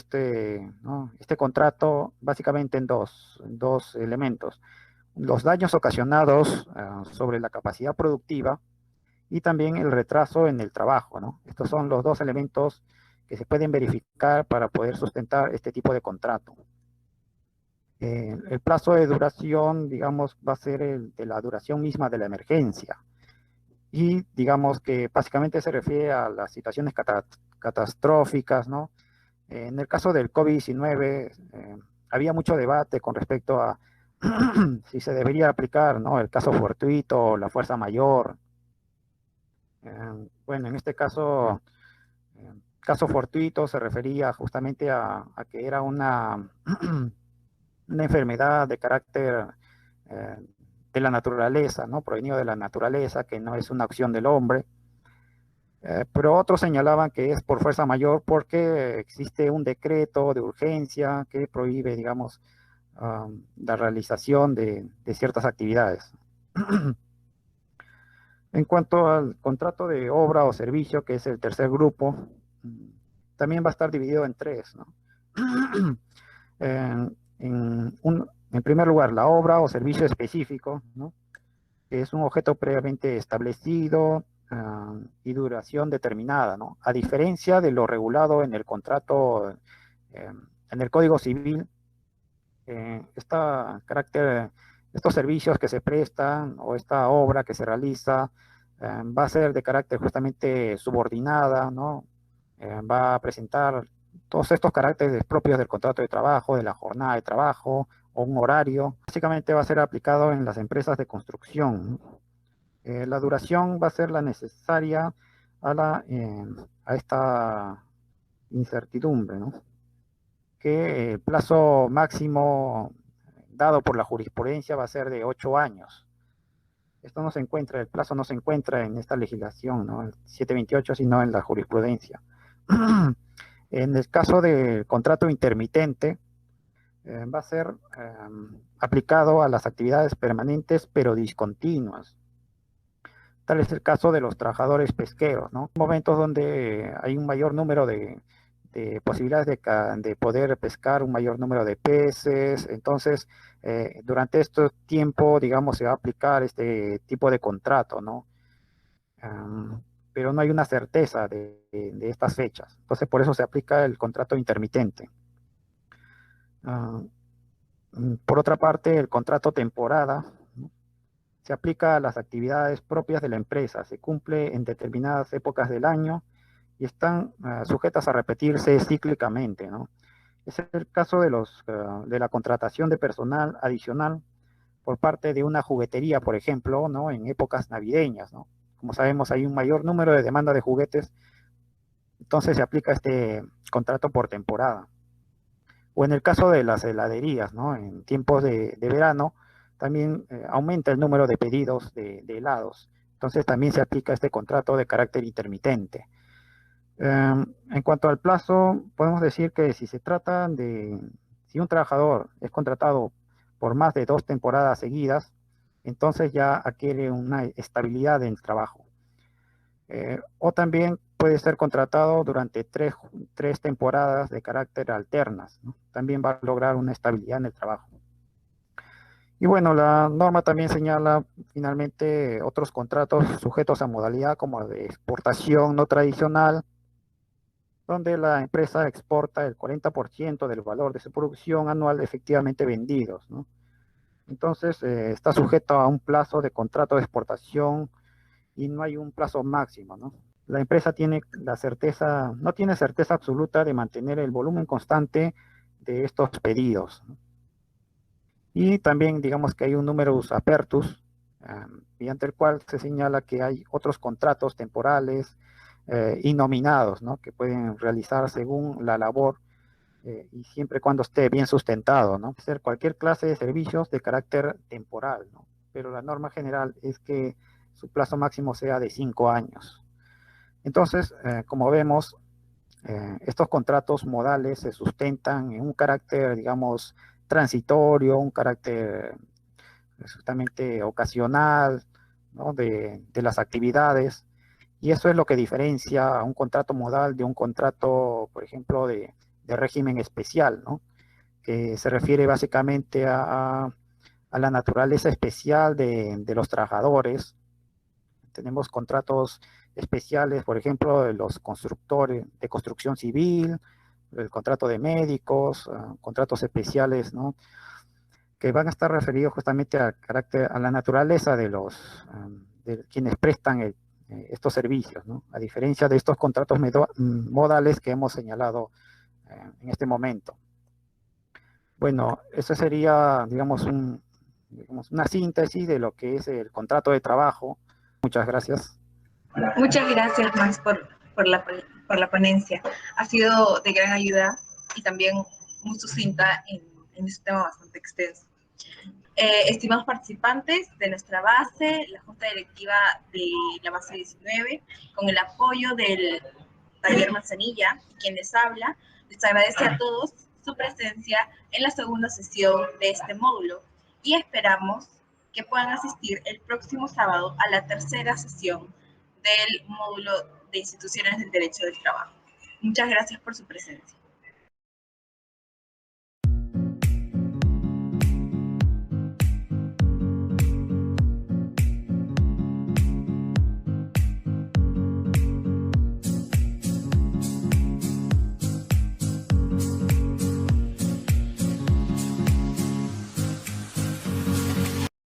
¿no?, este contrato básicamente en dos elementos: los daños ocasionados sobre la capacidad productiva y también el retraso en el trabajo, ¿no? Estos son los dos elementos que se pueden verificar para poder sustentar este tipo de contrato. El plazo de duración, digamos, va a ser el de la duración misma de la emergencia. Y digamos que básicamente se refiere a las situaciones catastróficas, ¿no? En el caso del COVID-19, había mucho debate con respecto a si se debería aplicar, ¿no?, el caso fortuito o la fuerza mayor. Bueno, en este caso, caso fortuito se refería justamente a que era una enfermedad de carácter de la naturaleza, ¿no?, provenido de la naturaleza, que no es una acción del hombre. Pero otros señalaban que es por fuerza mayor porque existe un decreto de urgencia que prohíbe, digamos, la realización de ciertas actividades. En cuanto al contrato de obra o servicio, que es el tercer grupo, también va a estar dividido en tres, ¿no? En primer lugar, la obra o servicio específico, ¿no?, que es un objeto previamente establecido y duración determinada, ¿no? A diferencia de lo regulado en el contrato, en el Código Civil, estos servicios que se prestan o esta obra que se realiza va a ser de carácter justamente subordinada, ¿no? Va a presentar todos estos caracteres propios del contrato de trabajo, de la jornada de trabajo o un horario. Básicamente va a ser aplicado en las empresas de construcción, ¿no? La duración va a ser la necesaria a esta incertidumbre, ¿no?, que el plazo máximo dado por la jurisprudencia va a ser de 8 años. Esto no se encuentra, el plazo no se encuentra en esta legislación, ¿no?, el 728, sino en la jurisprudencia. En el caso del contrato intermitente, va a ser aplicado a las actividades permanentes pero discontinuas. Tal es el caso de los trabajadores pesqueros, ¿no? Momentos donde hay un mayor número de posibilidades de poder pescar un mayor número de peces. Entonces, durante este tiempo, digamos, se va a aplicar este tipo de contrato, ¿no? Pero no hay una certeza de estas fechas. Entonces, por eso se aplica el contrato intermitente. Por otra parte, el contrato temporada, ¿no? Se aplica a las actividades propias de la empresa, se cumple en determinadas épocas del año y están sujetas a repetirse cíclicamente, ¿no? Ese es el caso de la contratación de personal adicional por parte de una juguetería, por ejemplo, ¿no? En épocas navideñas, ¿no? Como sabemos, hay un mayor número de demanda de juguetes, entonces se aplica este contrato por temporada. O en el caso de las heladerías, ¿no? En tiempos de verano, también aumenta el número de pedidos de helados. Entonces también se aplica este contrato de carácter intermitente. En cuanto al plazo, podemos decir que si un trabajador es contratado por más de 2 temporadas seguidas, entonces ya adquiere una estabilidad en el trabajo. O también puede ser contratado durante tres temporadas de carácter alternas, ¿no? También va a lograr una estabilidad en el trabajo. Y bueno, la norma también señala finalmente otros contratos sujetos a modalidad como de exportación no tradicional, donde la empresa exporta el 40% del valor de su producción anual efectivamente vendidos, ¿no? Entonces, está sujeto a un plazo de contrato de exportación y no hay un plazo máximo, ¿no? La empresa no tiene certeza absoluta de mantener el volumen constante de estos pedidos, ¿no? Y también digamos que hay un numerus apertus, mediante el cual se señala que hay otros contratos temporales y nominados, ¿no? Que pueden realizar según la labor y siempre y cuando esté bien sustentado, ¿no? Hacer cualquier clase de servicios de carácter temporal, ¿no? Pero la norma general es que su plazo máximo sea de 5 años. Entonces, como vemos, estos contratos modales se sustentan en un carácter, digamos, transitorio, un carácter justamente ocasional, ¿no? de las actividades, y eso es lo que diferencia a un contrato modal de un contrato, por ejemplo, de régimen especial, ¿no? Que se refiere básicamente a la naturaleza especial de los trabajadores. Tenemos contratos especiales, por ejemplo, de los constructores de construcción civil, el contrato de médicos, contratos especiales, ¿no? Que van a estar referidos justamente a la naturaleza de quienes prestan estos servicios, ¿no? A diferencia de estos contratos modales que hemos señalado en este momento. Bueno, eso sería, digamos, una síntesis de lo que es el contrato de trabajo. Muchas gracias. Muchas gracias, Max, por la ponencia. Ha sido de gran ayuda y también muy sucinta en este tema bastante extenso. Estimados participantes de nuestra base, la Junta Directiva de la base 19, con el apoyo del Taller Manzanilla, quien les habla, les agradece a todos su presencia en la segunda sesión de este módulo y esperamos que puedan asistir el próximo sábado a la tercera sesión del módulo de instituciones del derecho del trabajo. Muchas gracias por su presencia.